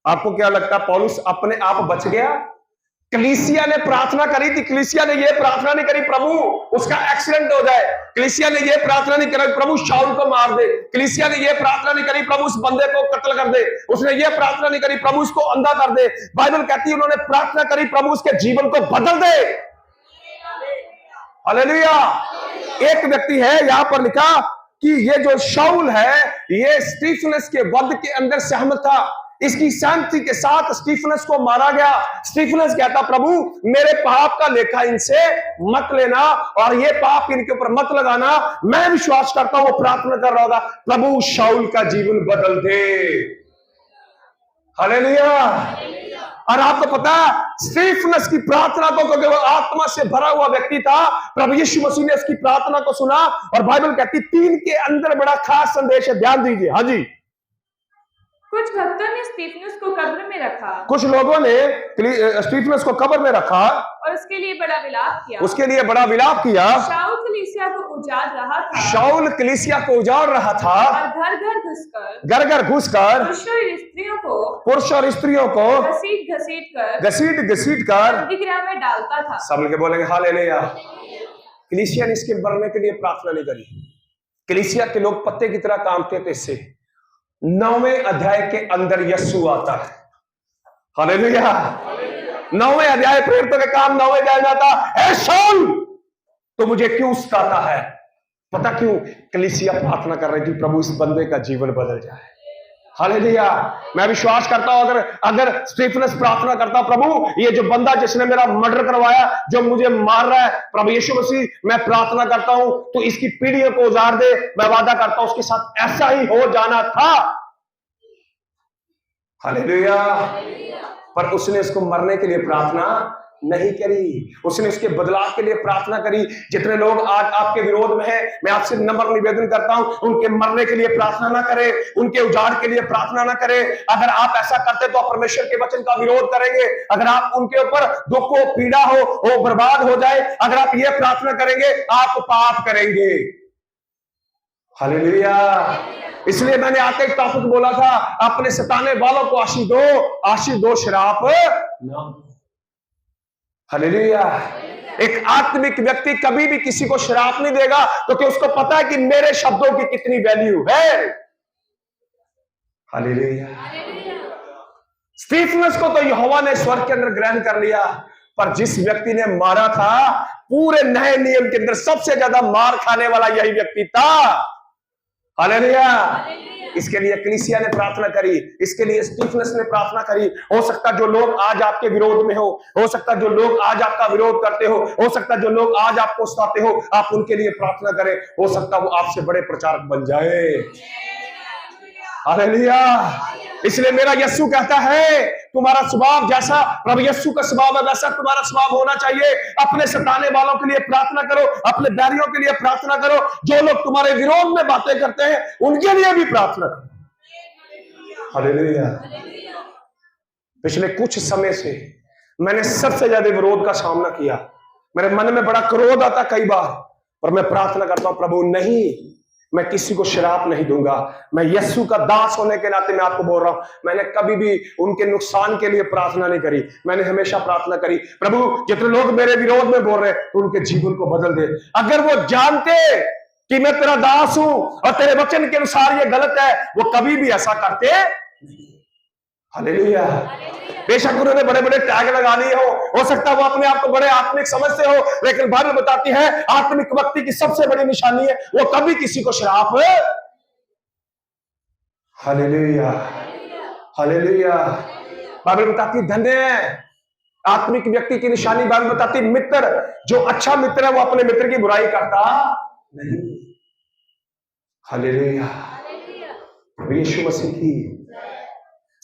[SPEAKER 1] आपको क्या लगता है पौलुस अपने आप बच गया? कलीसिया ने प्रार्थना करी थी। कलीसिया ने ये प्रार्थना नहीं करी प्रभु उसका एक्सीडेंट हो जाए। कलीसिया ने ये प्रार्थना नहीं करी प्रभु शाऊल को मार दे। कलीसिया ने ये प्रार्थना नहीं करी प्रभु उस बंदे को कत्ल कर दे। उसने ये प्रार्थना नहीं करी प्रभु उसको अंधा कर दे। बाइबल कहती है उन्होंने प्रार्थना करी प्रभु उसके जीवन को बदल दे। हालेलुया। एक व्यक्ति है यहां पर लिखा कि ये जो शाऊल है ये स्टीफनस के वध के अंदर सहमत था। इसकी शांति के साथ स्टीफनस को मारा गया। स्टीफनस कहता प्रभु मेरे पाप का लेखा इनसे मत लेना और ये पाप इनके ऊपर मत लगाना। मैं विश्वास करता हूं वो प्रार्थना कर रहा होगा प्रभु शाऊल का जीवन बदल दे। हालेलुया। और आपको पता स्टीफनस की प्रार्थना को, क्योंकि वो आत्मा से भरा हुआ व्यक्ति था, प्रभु यीशु मसीह ने इसकी प्रार्थना को सुना और बाइबल कहती 3 के अंदर बड़ा खास संदेश है। ध्यान दीजिए। हाँ जी।
[SPEAKER 2] कुछ भक्तों ने स्टीफनस को कब्र में रखा,
[SPEAKER 1] कुछ लोगों ने स्टीफनस को कब्र में रखा
[SPEAKER 2] और उसके लिए बड़ा विलाप किया। शाऊल कलीसिया को उजाड़ रहा था और घर घर घुसकर पुरुष और स्त्रियों को घसीट कर बंदीगृह में डालता था। सब मिलके बोलेंगे हालेलुया। कलीसिया ने इसके मरने के लिए प्रार्थना नहीं करी। कलीसिया के लोग पत्ते की तरह कामते थे। इससे 9वें अध्याय के अंदर यीशु आता है। हालेलुया। 9वें अध्याय प्रेरितों के काम 9वें अध्याय में आता है शाऊल तो मुझे क्यों सताता है? पता क्यों? कलीसिया प्रार्थना कर रही थी प्रभु इस बंदे का जीवन बदल जाए। हालेलुया। मैं विश्वास करता हूं अगर स्टीफनस प्रार्थना करता प्रभु ये जो बंदा जिसने मेरा मर्डर करवाया जो मुझे मार रहा है प्रभु यीशु मसीह मैं प्रार्थना करता हूं तो इसकी पीढ़ियों को उजाड़ दे। मैं वादा करता हूं उसके साथ ऐसा ही हो जाना था। हालेलुया। पर उसने इसको मरने के लिए प्रार्थना नहीं करी। उसने उसके बदलाव के लिए प्रार्थना करी। जितने लोग आज आपके विरोध में हैं मैं आपसे नम्र निवेदन करता हूं उनके मरने के लिए प्रार्थना ना करें, उनके उजाड़ के लिए प्रार्थना ना करें। अगर आप ऐसा करते तो आप परमेश्वर के वचन का विरोध करेंगे। अगर आप उनके ऊपर दुख हो पीड़ा हो वो बर्बाद हो जाए अगर आप ये प्रार्थना करेंगे आप पाप करेंगे।
[SPEAKER 1] हालेलुया। इसलिए मैंने आते एक टॉपिक बोला था, अपने सताने वालों को आशीष दो शराप ना। हालेलुया। एक आत्मिक व्यक्ति कभी भी किसी को शराप नहीं देगा, क्योंकि उसको पता है कि मेरे शब्दों की कितनी वैल्यू है। हालेलुया। स्टीफनस को तो यहोवा ने स्वर्ग के अंदर ग्रहण कर लिया, पर जिस व्यक्ति ने मारा था, पूरे नए नियम के अंदर सबसे ज्यादा मार खाने वाला यही व्यक्ति था। हालेलुया। इसके लिए कलीसिया ने प्रार्थना करी, इसके लिए स्टीफनस ने प्रार्थना करी। हो सकता जो लोग आज आपके विरोध में हो सकता जो लोग आज आपका विरोध करते हो सकता जो लोग आज आपको सताते हो, आप उनके लिए प्रार्थना करें। हो सकता वो आपसे बड़े प्रचारक बन जाए। हालेलुया। इसलिए मेरा यीशु कहता है, तुम्हारा स्वभाव जैसा प्रभु यीशु का स्वभाव है वैसा तुम्हारा स्वभाव होना चाहिए। अपने सताने वालों के लिए प्रार्थना करो, अपने बैरियों के लिए प्रार्थना करो, जो लोग तुम्हारे विरोध में बातें करते हैं उनके लिए भी प्रार्थना करो। हालेलुया। पिछले कुछ समय से मैंने सबसे ज्यादा विरोध का सामना किया। मेरे मन में बड़ा क्रोध आता कई बार, पर मैं प्रार्थना करता हूं, प्रभु नहीं, मैं किसी को शराप नहीं दूंगा। मैं यीशु का दास होने के नाते मैं आपको बोल रहा हूं, मैंने कभी भी उनके नुकसान के लिए प्रार्थना नहीं करी। मैंने हमेशा प्रार्थना करी, प्रभु जितने लोग मेरे विरोध में बोल रहे हैं उनके जीवन को बदल दे। अगर वो जानते कि मैं तेरा दास हूं और तेरे वचन के अनुसार ये गलत है, वो कभी भी ऐसा करते। हालेलुया। बेशक उन्होंने बड़े बड़े टैग लगा लिए हो सकता वो अपने आप को बड़े आत्मिक समझते हो, लेकिन बाइबल बताती है आत्मिक व्यक्ति की सबसे बड़ी निशानी है वो कभी किसी को शराप। हालेलुया। हालेलुया। बाइबल बताती धन्य है आत्मिक व्यक्ति की निशानी। बाइबल बताती मित्र, जो अच्छा मित्र है वो अपने मित्र की बुराई करता नहीं। हालेलुया। यीशु मसीह की।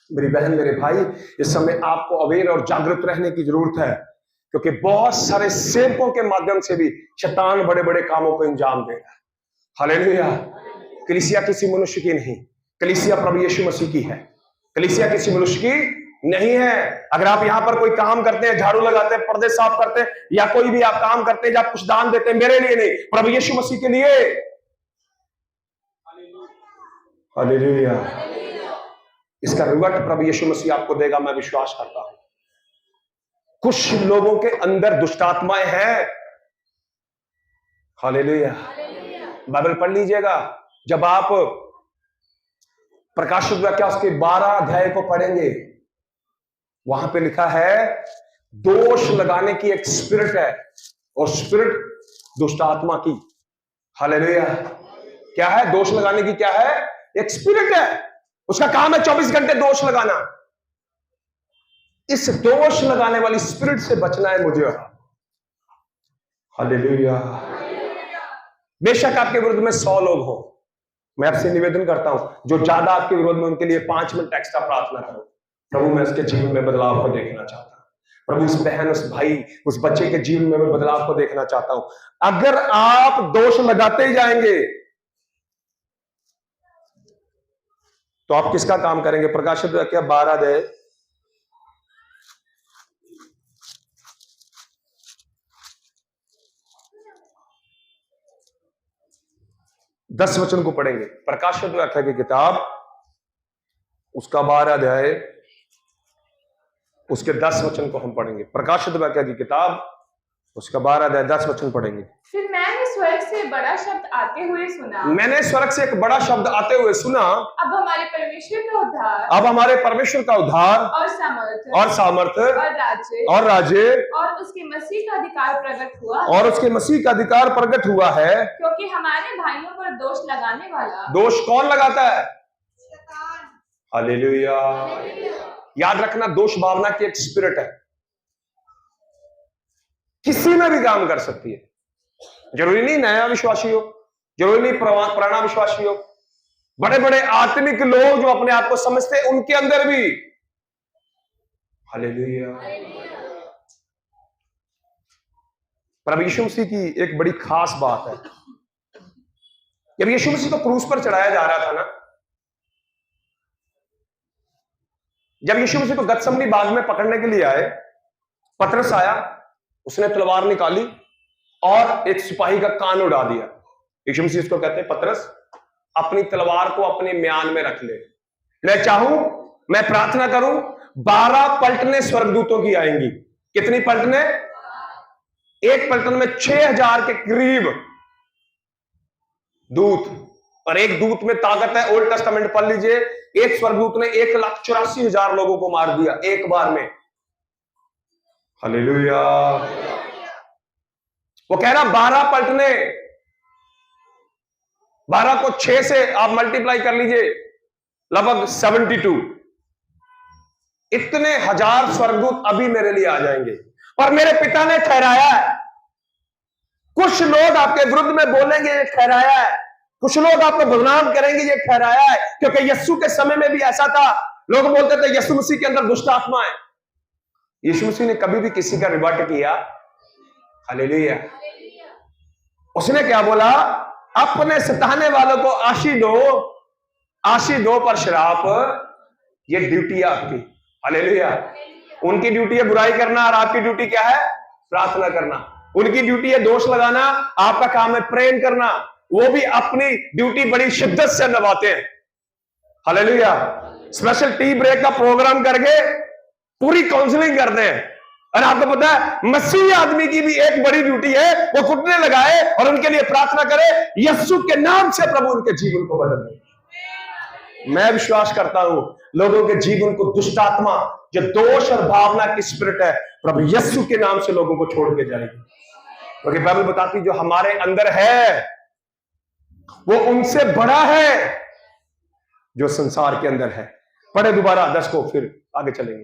[SPEAKER 1] मेरी बहन मेरे भाई, इस समय आपको अवेयर और जागरूक रहने की जरूरत है, क्योंकि बहुत सारे सेवकों के माध्यम से भी शैतान बड़े बड़े कामों को अंजाम दे रहा है। हालेलुया। कलीसिया किसी मनुष्य की नहीं, कलीसिया प्रभु यीशु मसीह की है। कलीसिया किसी मनुष्य की नहीं है। अगर आप यहां पर कोई काम करते हैं, झाड़ू लगाते हैं, पर्दे साफ करते हैं, या कोई भी आप काम करते हैं, या कुछ दान देते हैं, मेरे लिए नहीं, प्रभु यीशु मसीह के लिए। हालेलुया। इसका रिवट प्रभु यीशु मसीह आपको देगा, मैं विश्वास करता हूं। कुछ लोगों के अंदर दुष्टात्माएं हैं। हालेलुया। बाइबल पढ़ लीजिएगा, जब आप प्रकाशित वाक्य उसके 12 अध्याय को पढ़ेंगे, वहां पे लिखा है दोष लगाने की एक स्पिरिट है, और स्पिरिट दुष्टात्मा की। हालेलुया। क्या है? दोष लगाने की क्या है? एक स्पिरिट है, उसका काम है 24 घंटे दोष लगाना। इस दोष लगाने वाली स्पिरिट से बचना है मुझे। हालेलुया। बेशक आपके विरुद्ध में 100 लोग हो, मैं आपसे निवेदन करता हूं, जो ज्यादा आपके विरोध में उनके लिए 5 मिनट एक्स्ट्रा प्रार्थना करो। प्रभु मैं उसके जीवन में बदलाव को देखना चाहता हूं। प्रभु उस बहन, उस भाई, उस बच्चे के जीवन में मैं बदलाव को देखना चाहता हूं। अगर आप दोष लगाते ही जाएंगे तो आप किसका काम करेंगे? प्रकाशित वाक्य 12 अध्याय 10 वचन को पढ़ेंगे। प्रकाशित वाक्य की किताब उसका 12 अध्याय उसके 10 वचन को हम पढ़ेंगे। प्रकाशित वाक्य की किताब उसका 12 अध्याय 10 वचन पढ़ेंगे।
[SPEAKER 2] फिर मैंने स्वर्ग से बड़ा शब्द आते हुए सुना।
[SPEAKER 1] मैंने स्वर्ग से एक बड़ा शब्द आते हुए सुना।
[SPEAKER 2] अब हमारे परमेश्वर का उद्धार,
[SPEAKER 1] अब हमारे परमेश्वर का उद्धार
[SPEAKER 2] और सामर्थ्य
[SPEAKER 1] और राज्य
[SPEAKER 2] और उसके मसीह का अधिकार प्रकट हुआ,
[SPEAKER 1] और उसके मसीह का अधिकार प्रकट हुआ है।
[SPEAKER 2] क्योंकि हमारे भाइयों पर दोष लगाने वाला,
[SPEAKER 1] दोष कौन लगाता है? हालेलुया। याद रखना, दोष भावना की एक स्पिरिट है, किसी में भी काम कर सकती है। जरूरी नहीं नया विश्वासी हो, जरूरी नहीं पुराना विश्वासी हो। बड़े बड़े आत्मिक लोग जो अपने आप को समझते हैं, उनके अंदर भी। हालेलुया। प्रभु यीशु मसीह की एक बड़ी खास बात है, जब यीशु मसीह को क्रूस पर चढ़ाया जा रहा था ना, जब यीशु मसीह को गतसमनी बाग में पकड़ने के लिए आए, पतरस आया, उसने तलवार निकाली और एक सिपाही का कान उड़ा दिया। यीशु मसीह उसको कहते हैं, पतरस अपनी तलवार को अपने म्यान में रख ले। मैं चाहूं, मैं प्रार्थना करूं, 12 पलटने स्वर्गदूतों की आएंगी। कितनी पलटने? एक पलटन में 6000 के करीब दूत, और एक दूत में ताकत है। ओल्ड टेस्टामेंट पढ़ लीजिए, एक स्वर्गदूत ने 1,84,000 लोगों को मार दिया एक बार में। हालेलुया। वो कह रहा 12 पलटने, 12 को 6 से आप मल्टीप्लाई कर लीजिए, लगभग 72। इतने हजार स्वर्गदूत अभी मेरे लिए आ जाएंगे। और मेरे पिता ने ठहराया है, कुछ लोग आपके विरुद्ध में बोलेंगे ये ठहराया है, कुछ लोग आपको बदनाम करेंगे ये ठहराया है, क्योंकि यीशु के समय में भी ऐसा था। लोग बोलते थे यीशु मसीह के अंदर दुष्ट आत्मा है। यीशु मसीह ने कभी भी किसी का रिबट किया? हालेलुया। उसने क्या बोला? अपने सताने वालों को आशीष दो पर श्राप, ये ड्यूटी है आपकी। हालेलुया। उनकी ड्यूटी है बुराई करना, और आपकी ड्यूटी क्या है? प्रार्थना करना। उनकी ड्यूटी है दोष लगाना, आपका काम है प्रेम करना। वो भी अपनी ड्यूटी बड़ी शिद्दत से निभाते हैं। हालेलुया। स्पेशल टी ब्रेक का प्रोग्राम करके पूरी काउंसलिंग करते हैं। और आपको पता है मसीही आदमी की भी एक बड़ी ड्यूटी है, वो घुटने लगाए और उनके लिए प्रार्थना करे, यीशु के नाम से प्रभु उनके जीवन को बदल दे। मैं विश्वास करता हूं लोगों के जीवन को दुष्ट आत्मा, जो दोष और भावना की स्पिरिट है, प्रभु यीशु के नाम से लोगों को छोड़ के जाएगी। क्योंकि बाइबल बताती जो हमारे अंदर है वो उनसे बड़ा है जो संसार के अंदर है। पढ़े दोबारा 10 को, फिर आगे चलेंगे।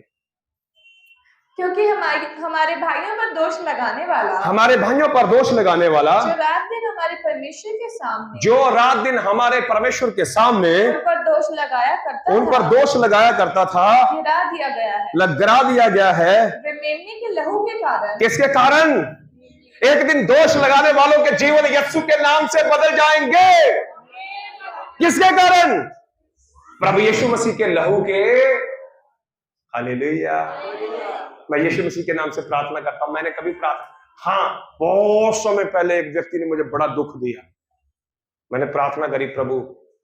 [SPEAKER 2] क्योंकि हमारे भाइयों पर दोष लगाने वाला,
[SPEAKER 1] हमारे भाइयों पर दोष लगाने वाला,
[SPEAKER 2] जो रात दिन हमारे परमेश्वर के सामने,
[SPEAKER 1] जो रात दिन हमारे परमेश्वर के सामने
[SPEAKER 2] उन पर दोष लगाया करता था, गिरा दिया गया है वे मेमने के लहू के कारण।
[SPEAKER 1] किसके कारण? एक दिन दोष लगाने वालों के जीवन यीशु के नाम से बदल जाएंगे। किसके कारण? प्रभु यीशु मसीह के लहू के। हालेलुया। मैं यीशु मसीह के नाम से प्रार्थना करता हूं। मैंने कभी बहुत समय पहले एक व्यक्ति ने मुझे बड़ा दुख दिया। मैंने प्रार्थना करी प्रभु,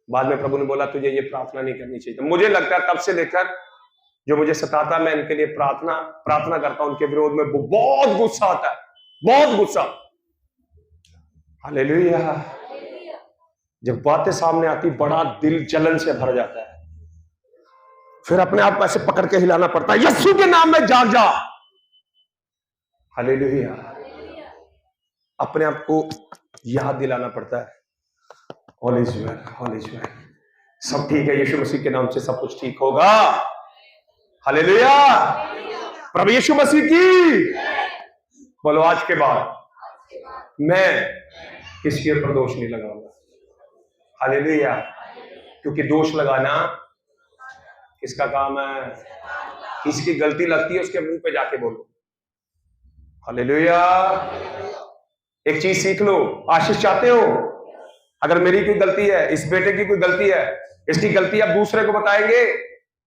[SPEAKER 1] बाद में प्रभु ने बोला तुझे ये प्रार्थना नहीं करनी चाहिए। मुझे लगता है तब से लेकर जो मुझे सताता, मैं इनके लिए प्रार्थना करता हूं, उनके विरोध में बहुत गुस्सा आता है, बहुत गुस्सा। हालेलुया। जब बातें सामने आती बड़ा दिल जलन से भर जाता है, फिर अपने आप को ऐसे पकड़ के हिलाना पड़ता है, यीशु के नाम में जाग जा। हालेलुया। अपने आप को याद दिलाना पड़ता है, all is well, all is well, सब ठीक है, यीशु मसीह के नाम से सब कुछ ठीक होगा। हालेलुया। प्रभु यीशु मसीह की बोलो, आज के बाद मैं किसी के ऊपर दोष नहीं लगाऊंगा। हालेलुया। क्योंकि दोष लगाना किसका काम है? किसकी गलती लगती है उसके मुंह पे जाके बोलो। हालेलुया। एक चीज सीख लो, आशीष चाहते हो? अगर मेरी कोई गलती है, इस बेटे की कोई गलती है, इसकी गलती आप दूसरे को बताएंगे,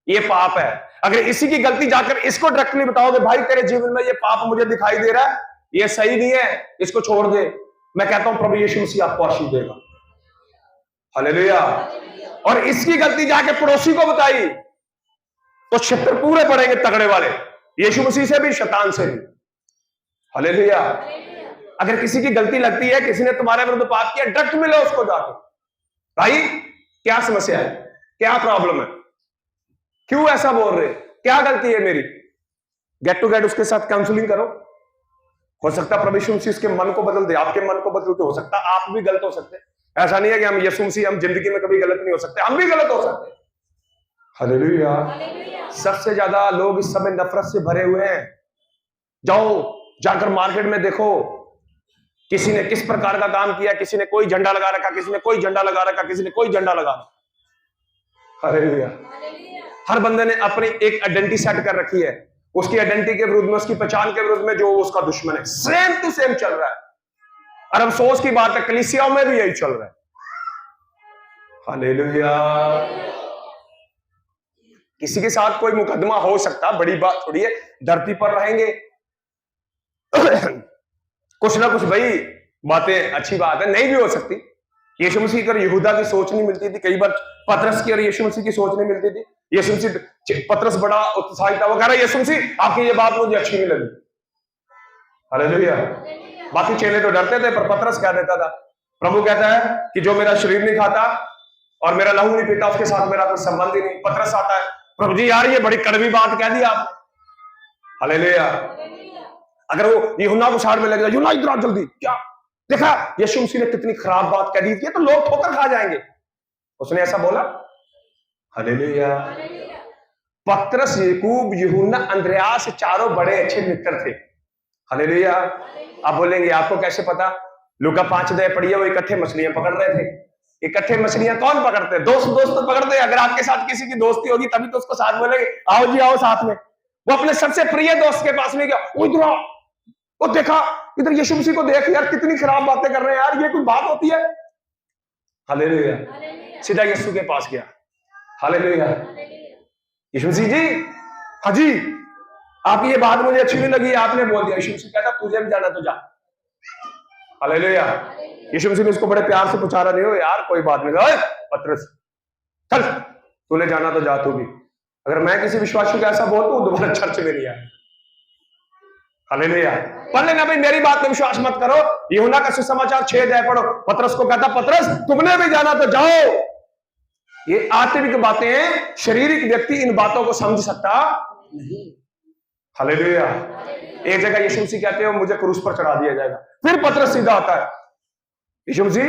[SPEAKER 1] ये पाप है। अगर इसी की गलती जाकर इसको डायरेक्टली बताओगे, भाई तेरे जीवन में ये पाप मुझे दिखाई दे रहा है, ये सही नहीं है, इसको छोड़ दे, मैं कहता हूं प्रभु यीशु मसीह आपको आशीष देगा। हालेलुया। और इसकी गलती जाके पड़ोसी को बताई तो क्षेत्र पूरे पड़ेंगे तगड़े वाले, यीशु मसीह से भी शैतान से भी। हालेलुया। अगर किसी की गलती लगती है, किसी ने तुम्हारे विरुद्ध पाप किया, डायरेक्ट मिलो उसको जाके, भाई क्या समस्या है, क्या प्रॉब्लम है, क्यों ऐसा बोल रहे, क्या गलती है मेरी, गेट टू गेट उसके साथ काउंसलिंग करो। हो सकता है प्रभु यीशु मसीह इसके मन को बदल दे, आपके मन को बदल के। हो सकता है आप भी गलत हो सकते हैं, ऐसा नहीं है कि हम यीशु मसीह, हम जिंदगी में कभी गलत नहीं हो सकते, हम भी गलत हो सकते हैं। हालेलुया। सबसे ज्यादा लोग इस समय नफरत से भरे हुए हैं। जाकर मार्केट में देखो, किसी ने किस प्रकार का काम किया, किसी ने कोई झंडा लगा रखा, किसी ने कोई झंडा लगा रखा, किसी ने कोई झंडा लगा रखा। हालेलुया। हर बंदे ने अपनी एक आइडेंटिटी सेट कर रखी है, उसकी आइडेंटिटी के विरुद्ध में, उसकी पहचान के विरुद्ध में जो उसका दुश्मन है, सेम टू सेम चल रहा है। और अफसोस की बात है कलीसियाओं में भी यही चल रहा है। हालेलुया। किसी के साथ कोई मुकदमा हो सकता, बड़ी बात थोड़ी है, धरती पर रहेंगे कुछ ना कुछ भाई बातें, अच्छी बात है, नहीं भी हो सकती, यीशु मसीह की और यहूदा की सोच नहीं मिलती थी, कई बार पतरस की और यीशु मसीह की सोच नहीं मिलती थी। यीशु मसीह, पतरस बड़ा उत्साहित था, वो कह रहा है यीशु मसीह आपकी ये बात मुझे अच्छी नहीं लगी। हालेलुया। बाकी चेले तो डरते थे, पर पतरस कह देता था, प्रभु कहता है कि जो मेरा शरीर नहीं खाता और मेरा लहू नहीं पीता उसके साथ मेरा कोई संबंध ही नहीं। पतरस आता है, प्रभु जी यार ये बड़ी कड़वी बात कह दी आप। हालेलुया। अगर वो यूहन्ना को साइड में लग जाए, यूहन्ना इधर आ जल्दी, क्या देखा यीशु मसीह ने कितनी खराब बात कह दी थी, तो लोग ठोकर खा जाएंगे। उसने ऐसा बोला। हालेलुया। पतरस, याकूब, यूहन्ना, अंद्रयास चारों बड़े अच्छे मित्र थे। हालेलुया। आप बोलेंगे आपको कैसे पता? लूका 5 पढ़िए, वो इकट्ठे मछलियां पकड़ रहे थे। इकट्ठे मछलियां कौन पकड़ते हैं? दोस्त दोस्त तो पकड़ते हैं। अगर आपके साथ किसी की दोस्ती होगी तभी तो उसको साथ बोलेंगे आओ जी आओ साथ में। वो अपने सबसे प्रिय दोस्त के पास में गया, वो इधर आओ, वो देखा इधर यीशु मसीह को देख यार कितनी खराब बातें कर रहे हैं यार, ये कोई बात होती है? हालेलुया। सीधा यीशु के पास गया। हालेलुया। यीशु मसीह जी, हाँ जी, आपकी ये बात मुझे अच्छी नहीं लगी, आपने बोल दिया। यीशु मसीह कहता तुझे भी जाना तो जा। हालेलुया। यीशु मसीह ने उसको बड़े प्यार से पुचारा, नहीं हो यार कोई बात नहीं, ओए पतरस चल तूने जाना तो जा तू भी। अगर मैं किसी विश्वासी को ऐसा बोलता हूं दोबारा चर्च में नहीं आए। हालेलुया। पढ़ लेना भाई, मेरी बात में विश्वास मत करो। यूहन्ना का सुसमाचार 6 पढ़ो। पतरस को कहता पतरस तुमने भी जाना तो जाओ। ये आत्मिक बातें हैं, शारीरिक व्यक्ति इन बातों को समझ सकता नहीं। हालेलुया। एक जगह यीशु मसीह कहते हैं मुझे क्रूस पर चढ़ा दिया जाएगा। फिर पतरस सीधा आता है, यीशु मसीह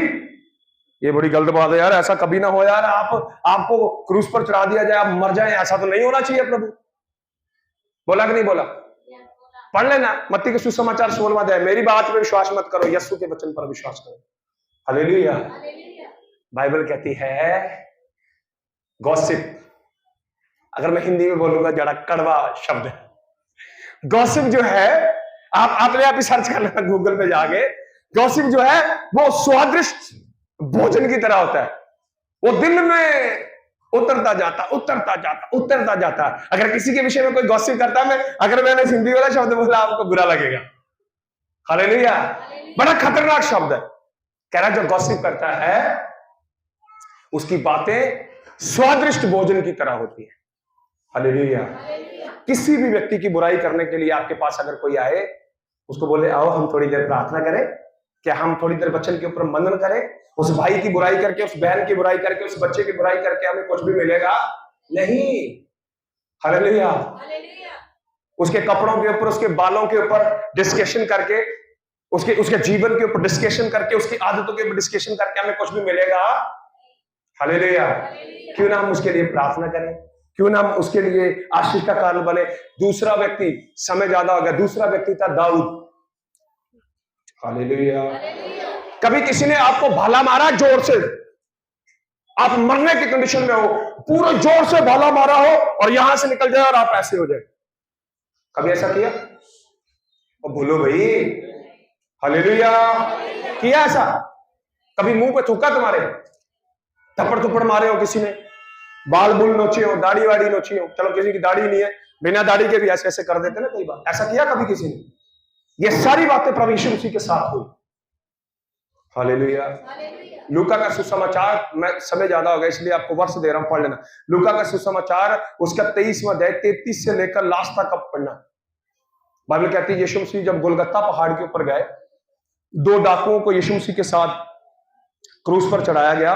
[SPEAKER 1] ये बड़ी गलत बात है यार, ऐसा कभी ना हो यार, आपको क्रूस पर चढ़ा दिया जाए, आप मर जाएं, ऐसा तो नहीं होना चाहिए प्रभु। बोला कि नहीं बोला? पढ़ लेना मत्ती के सुसमाचार 16 मेरी बात पे विश्वास मत करो, यीशु के वचन पर विश्वास करो। हालेलुया। बाइबल कहती है गॉसिप, अगर मैं हिंदी में बोलूंगा जरा कड़वा शब्द है। गॉसिप जो है, आप अपने आप ही सर्च कर लेना गूगल पे जाके। गॉसिप जो है वो स्वादिष्ट भोजन की तरह होता है, वो दिल में उतरता जाता। अगर किसी के विषय में कोई गॉसिप करता है, अगर मैंने हिंदी वाला शब्द बोला आपको बुरा लगेगा। हालेलुया। बड़ा खतरनाक शब्द है। कह रहा जो गॉसिप करता है उसकी बातें स्वादिष्ट भोजन की तरह होती है। हालेलुया। किसी भी व्यक्ति की बुराई करने के लिए आपके पास अगर कोई आए, उसको बोले आओ हम थोड़ी देर प्रार्थना करें, क्या हम थोड़ी देर वचन के ऊपर मनन करें। उस भाई की बुराई करके, उस बहन की बुराई करके, उस बच्चे की बुराई करके हमें कुछ भी मिलेगा नहीं। हालेलुया। उसके कपड़ों के ऊपर, उसके बालों के ऊपर डिस्कशन करके, उसके जीवन के ऊपर डिस्कशन करके, उसकी आदतों के ऊपर डिस्कशन करके हमें कुछ भी मिलेगा। हालेलुया। क्यों ना हम उसके लिए प्रार्थना करें, क्यों ना हम उसके लिए आशीष का कारण बने। दूसरा व्यक्ति, समय ज्यादा हो गया, दूसरा व्यक्ति था दाऊद। हालेलुया। कभी किसी ने आपको भाला मारा जोर से, आप मरने की कंडीशन में हो, पूरे जोर से भाला मारा हो और यहां से निकल जाए और आप ऐसे हो जाए, कभी ऐसा किया? और बोलो भाई हालेलुया। किया ऐसा? कभी मुंह पे थूका तुम्हारे, थप्पड़ थप्पड़ मारे हो, किसी ने बाल बुल नोचे हो, दाढ़ी वाड़ी नोची हो, चलो किसी की दाढ़ी नहीं है, बिना दाढ़ी के भी ऐसे ऐसे कर देते ना कई बार, ऐसा किया कभी किसी ने? ये सारी बातें प्रभु यीशु मसीह के साथ हुई। हालेलुया। लूका का सुसमाचार, मैं समय ज्यादा हो गया इसलिए आपको वर्ष दे रहा हूं, पढ़ लेना। लूका का सुसमाचार उसका 23वां अध्याय 33 से लेकर लास्ट तक अब पढ़ना। बाइबल कहती है यीशु मसीह जब गोलगत्ता पहाड़ के ऊपर गए, 2 डाकुओं को यीशु मसीह के साथ क्रूस पर चढ़ाया गया।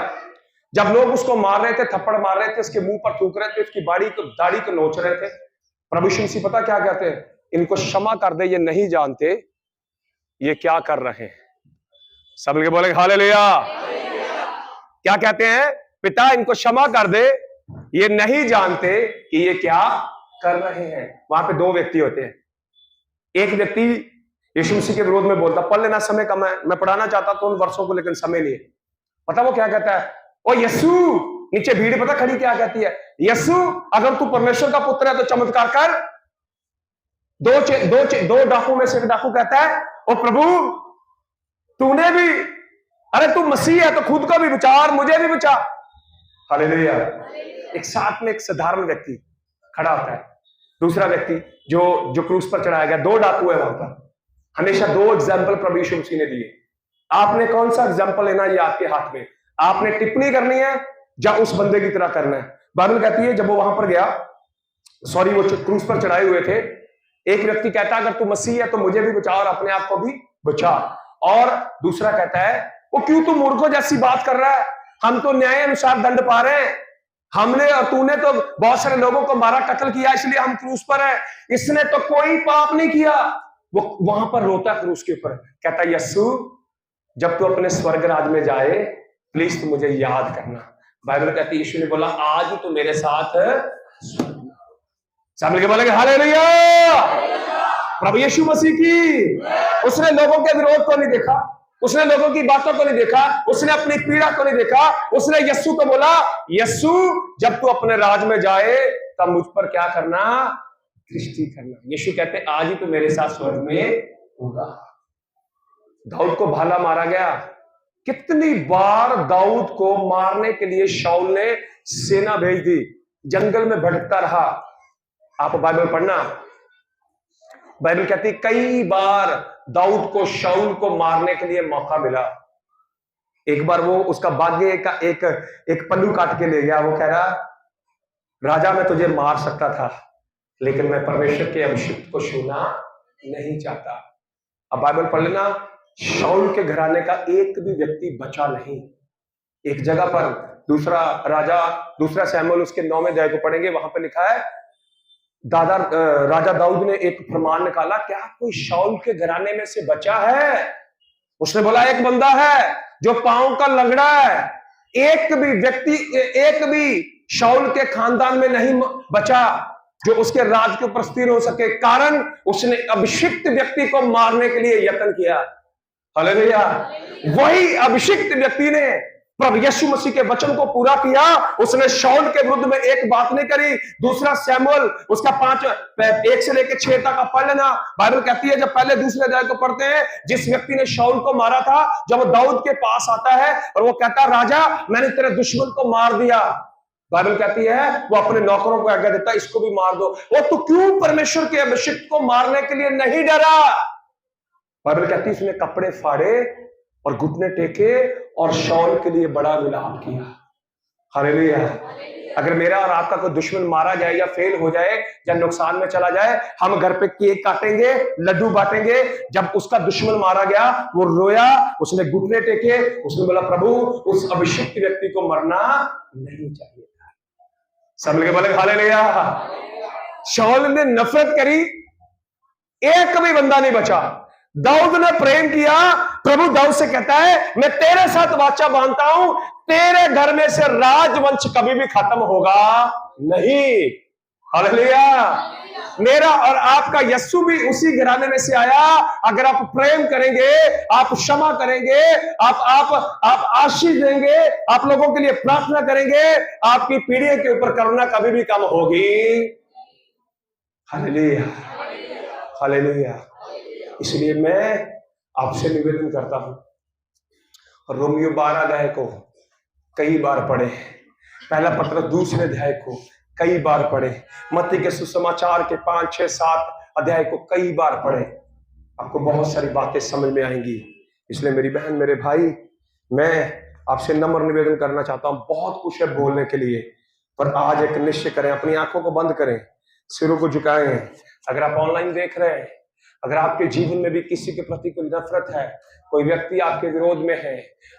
[SPEAKER 1] जब लोग उसको मार रहे थे, थप्पड़ मार रहे थे, उसके मुंह पर थूक रहे थे, उसकी दाढ़ी को नोच रहे थे, प्रभु यीशु मसीह पता क्या कहते हैं? इनको क्षमा कर दे, ये नहीं जानते ये क्या कर रहे हैं। सब मिलके बोलेंगे हालेलुया। क्या कहते हैं? पिता इनको क्षमा कर दे, ये नहीं जानते कि ये क्या कर रहे हैं। वहां पे 2 व्यक्ति होते हैं। एक व्यक्ति यीशु मसीह के विरोध में बोलता, पढ़ लेना, समय कम है, मैं पढ़ाना चाहता तो उन वर्षों को, लेकिन समय नहीं है। पता वो क्या कहता है? ओ यीशु, नीचे भीड़ पता खड़ी क्या कहती है? यीशु अगर तू परमेश्वर का पुत्र है तो चमत्कार कर। 2 डाकू में से एक डाकू कहता है ओ प्रभु तूने भी, अरे तू मसीह है तो खुद को भी बचा और मुझे भी बचा। हालेलुया। एक साथ में एक साधारण व्यक्ति खड़ा होता है, दूसरा व्यक्ति जो क्रूस पर चढ़ाया गया। 2 डाकू है वहां पर। हमेशा 2 एग्जाम्पल प्रभु यीशु मसीह ने दिए। आपने कौन सा एग्जाम्पल लेना, ये आपके हाथ में। आपने टिप्पणी करनी है या उस बंदे की तरह करना है। बाइबल कहती है जब वो वहां पर गया, वो क्रूस पर चढ़ाए हुए थे, एक व्यक्ति कहता है अगर तू मसीह है तो मुझे भी बचा और अपने आप को भी बचा, और दूसरा कहता है वो क्यों तू मूर्खों जैसी बात कर रहा है, हम तो न्याय अनुसार दंड पा रहे हैं, हमने और तूने तो बहुत सारे लोगों को मारा, कत्ल किया, इसलिए हम क्रूस पर हैं, इसने तो कोई पाप नहीं किया। वो वहां पर रोता क्रूस के ऊपर, कहता यस्सु जब तू अपने स्वर्ग राज में जाए प्लीज तू मुझे याद करना। बाइबल कहती है यीशु ने बोला आज ही तो मेरे साथ सब मिलके बोलेंगे हालेलुया। प्रभु यीशु मसीह की, उसने लोगों के विरोध को नहीं देखा, उसने लोगों की बातों को नहीं देखा, उसने अपनी पीड़ा को नहीं देखा, उसने यस्सु को बोला यस्सु जब तू अपने राज में जाए तब मुझ पर क्या करना, दृष्टि करना। यीशु कहते आज ही तो मेरे साथ स्वर्ग में होगा। दाऊद को भाला मारा गया, कितनी बार दाऊद को मारने के लिए शाऊल ने सेना भेज दी, जंगल में भटकता रहा। आप बाइबल पढ़ना, बाइबल कहती कई बार दाऊद को शाऊल को मारने के लिए मौका मिला। एक बार वो उसका भाग्य का एक पल्लू काट के ले गया, वो कह रहा राजा मैं तुझे मार सकता था लेकिन मैं परमेश्वर के अभिषिक्त को छूना नहीं चाहता। अब बाइबल पढ़ लेना, शाऊल के घराने का एक भी व्यक्ति बचा नहीं। एक जगह पर दूसरा सैमुएल उसके 9वें अध्याय को पढ़ेंगे, वहां पर लिखा है राजा दाऊद ने एक फरमान निकाला, क्या कोई शाऊल के घराने में से बचा है? उसने बोला एक बंदा है जो पांव का लंगड़ा है, एक भी शाऊल के खानदान में नहीं बचा जो उसके राज के ऊपर स्थिर हो सके, कारण उसने अभिषिक्त व्यक्ति को मारने के लिए यत्न किया। हालेलुया। वही अभिषिक्त व्यक्ति ने प्रभु यीशु मसीह के वचन को पूरा किया, उसने शाऊल के विरुद्ध में एक बात नहीं करी। दूसरा सैमुएल उसका 1 से लेकर 6 तक आप पढ़ लेना। बाइबल कहती है जब पहले दूसरे अध्याय को पढ़ते हैं, जिस व्यक्ति ने शाऊल को मारा था, जब वो दाऊद के पास आता है और वो कहता राजा मैंने तेरे दुश्मन को मार दिया, बाइबल कहती है वो अपने नौकरों को आज्ञा देता इसको भी मार दो। वो तू क्यों परमेश्वर के अभिषिक्त को मारने के लिए नहीं डरा? बाइबल कहती है उसने कपड़े फाड़े और घुटने टेके और शाऊल के लिए बड़ा विलाप किया। हालेलुया। अगर मेरा और आपका कोई दुश्मन मारा जाए या फेल हो जाए या नुकसान में चला जाए, हम घर पे केक काटेंगे, लड्डू बांटेंगे। जब उसका दुश्मन मारा गया वो रोया, उसने घुटने टेके, उसने बोला प्रभु उस अभिषिक्त व्यक्ति को मरना नहीं चाहिए था। सब मिलके बोले हालेलुया। शाऊल ने नफरत करी, एक भी बंदा नहीं बचा। दाऊद ने प्रेम किया। प्रभु दाऊद से कहता है मैं तेरे साथ वाचा बांधता हूं, तेरे घर में से राजवंश कभी भी खत्म होगा नहीं। हालेलुया। मेरा और आपका यस्सु भी उसी घराने में से आया। अगर आप प्रेम करेंगे, आप क्षमा करेंगे, आप आशीष देंगे, आप लोगों के लिए प्रार्थना करेंगे, आपकी पीढ़ी के ऊपर करुणा कभी भी कम होगी। हालेलुया। हालेलुया। इसलिए मैं आपसे निवेदन करता हूं, रोमियो 12 अध्याय को कई बार पढ़े, पहला पत्र 2 अध्याय को कई बार पढ़े, मत्ती के सुसमाचार के 5, 6, 7 अध्याय को कई बार पढ़े, आपको बहुत सारी बातें समझ में आएंगी। इसलिए मेरी बहन, मेरे भाई, मैं आपसे नम्र निवेदन करना चाहता हूं। बहुत कुछ है बोलने के लिए, पर आज एक निश्चय करें, अपनी आंखों को बंद करें, सिरों को झुकाएं। अगर आप ऑनलाइन देख रहे हैं, अगर आपके जीवन में भी किसी के प्रति कोई नफरत है, कोई व्यक्ति आपके विरोध में है,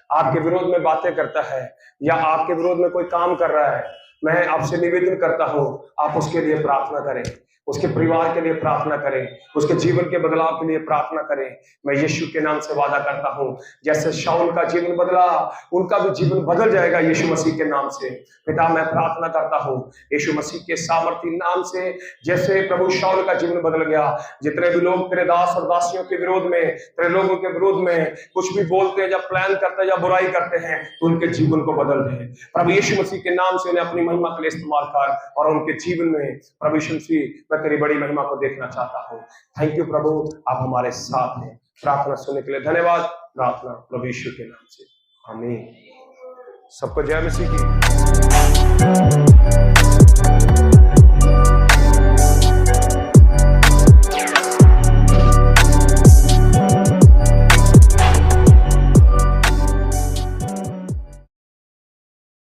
[SPEAKER 1] आपके विरोध में बातें करता है या आपके विरोध में कोई काम कर रहा है, मैं आपसे निवेदन करता हूं आप उसके लिए प्रार्थना करें, उसके परिवार के लिए प्रार्थना करें, उसके जीवन के बदलाव के लिए प्रार्थना करें। मैं यीशु के नाम से वादा करता हूं, जैसे शाऊल का जीवन बदला, उनका भी जीवन बदल जाएगा यीशु मसीह के नाम से। पिता, मैं प्रार्थना करता हूं यीशु मसीह के सामर्थी नाम से, जैसे प्रभु शाऊल का जीवन बदल गया। जितने भी लोग तेरे दास और दासियों के विरोध में, तेरे लोगों के विरोध में कुछ भी बोलते हैं या प्लान करते हैं या बुराई करते हैं, तो उनके जीवन को बदल दे प्रभु यीशु मसीह के नाम से। उन्हें अपनी महिमा के लिए इस्तेमाल कर और उनके जीवन में प्रभु यीशु मसीह तेरी बड़ी महिमा को देखना चाहता हूं। थैंक यू प्रभु, आप हमारे साथ हैं। प्रार्थना सुनने के लिए धन्यवाद। प्रार्थना प्रभु यीशु के नाम से, आमीन। सबको जय मसीह की।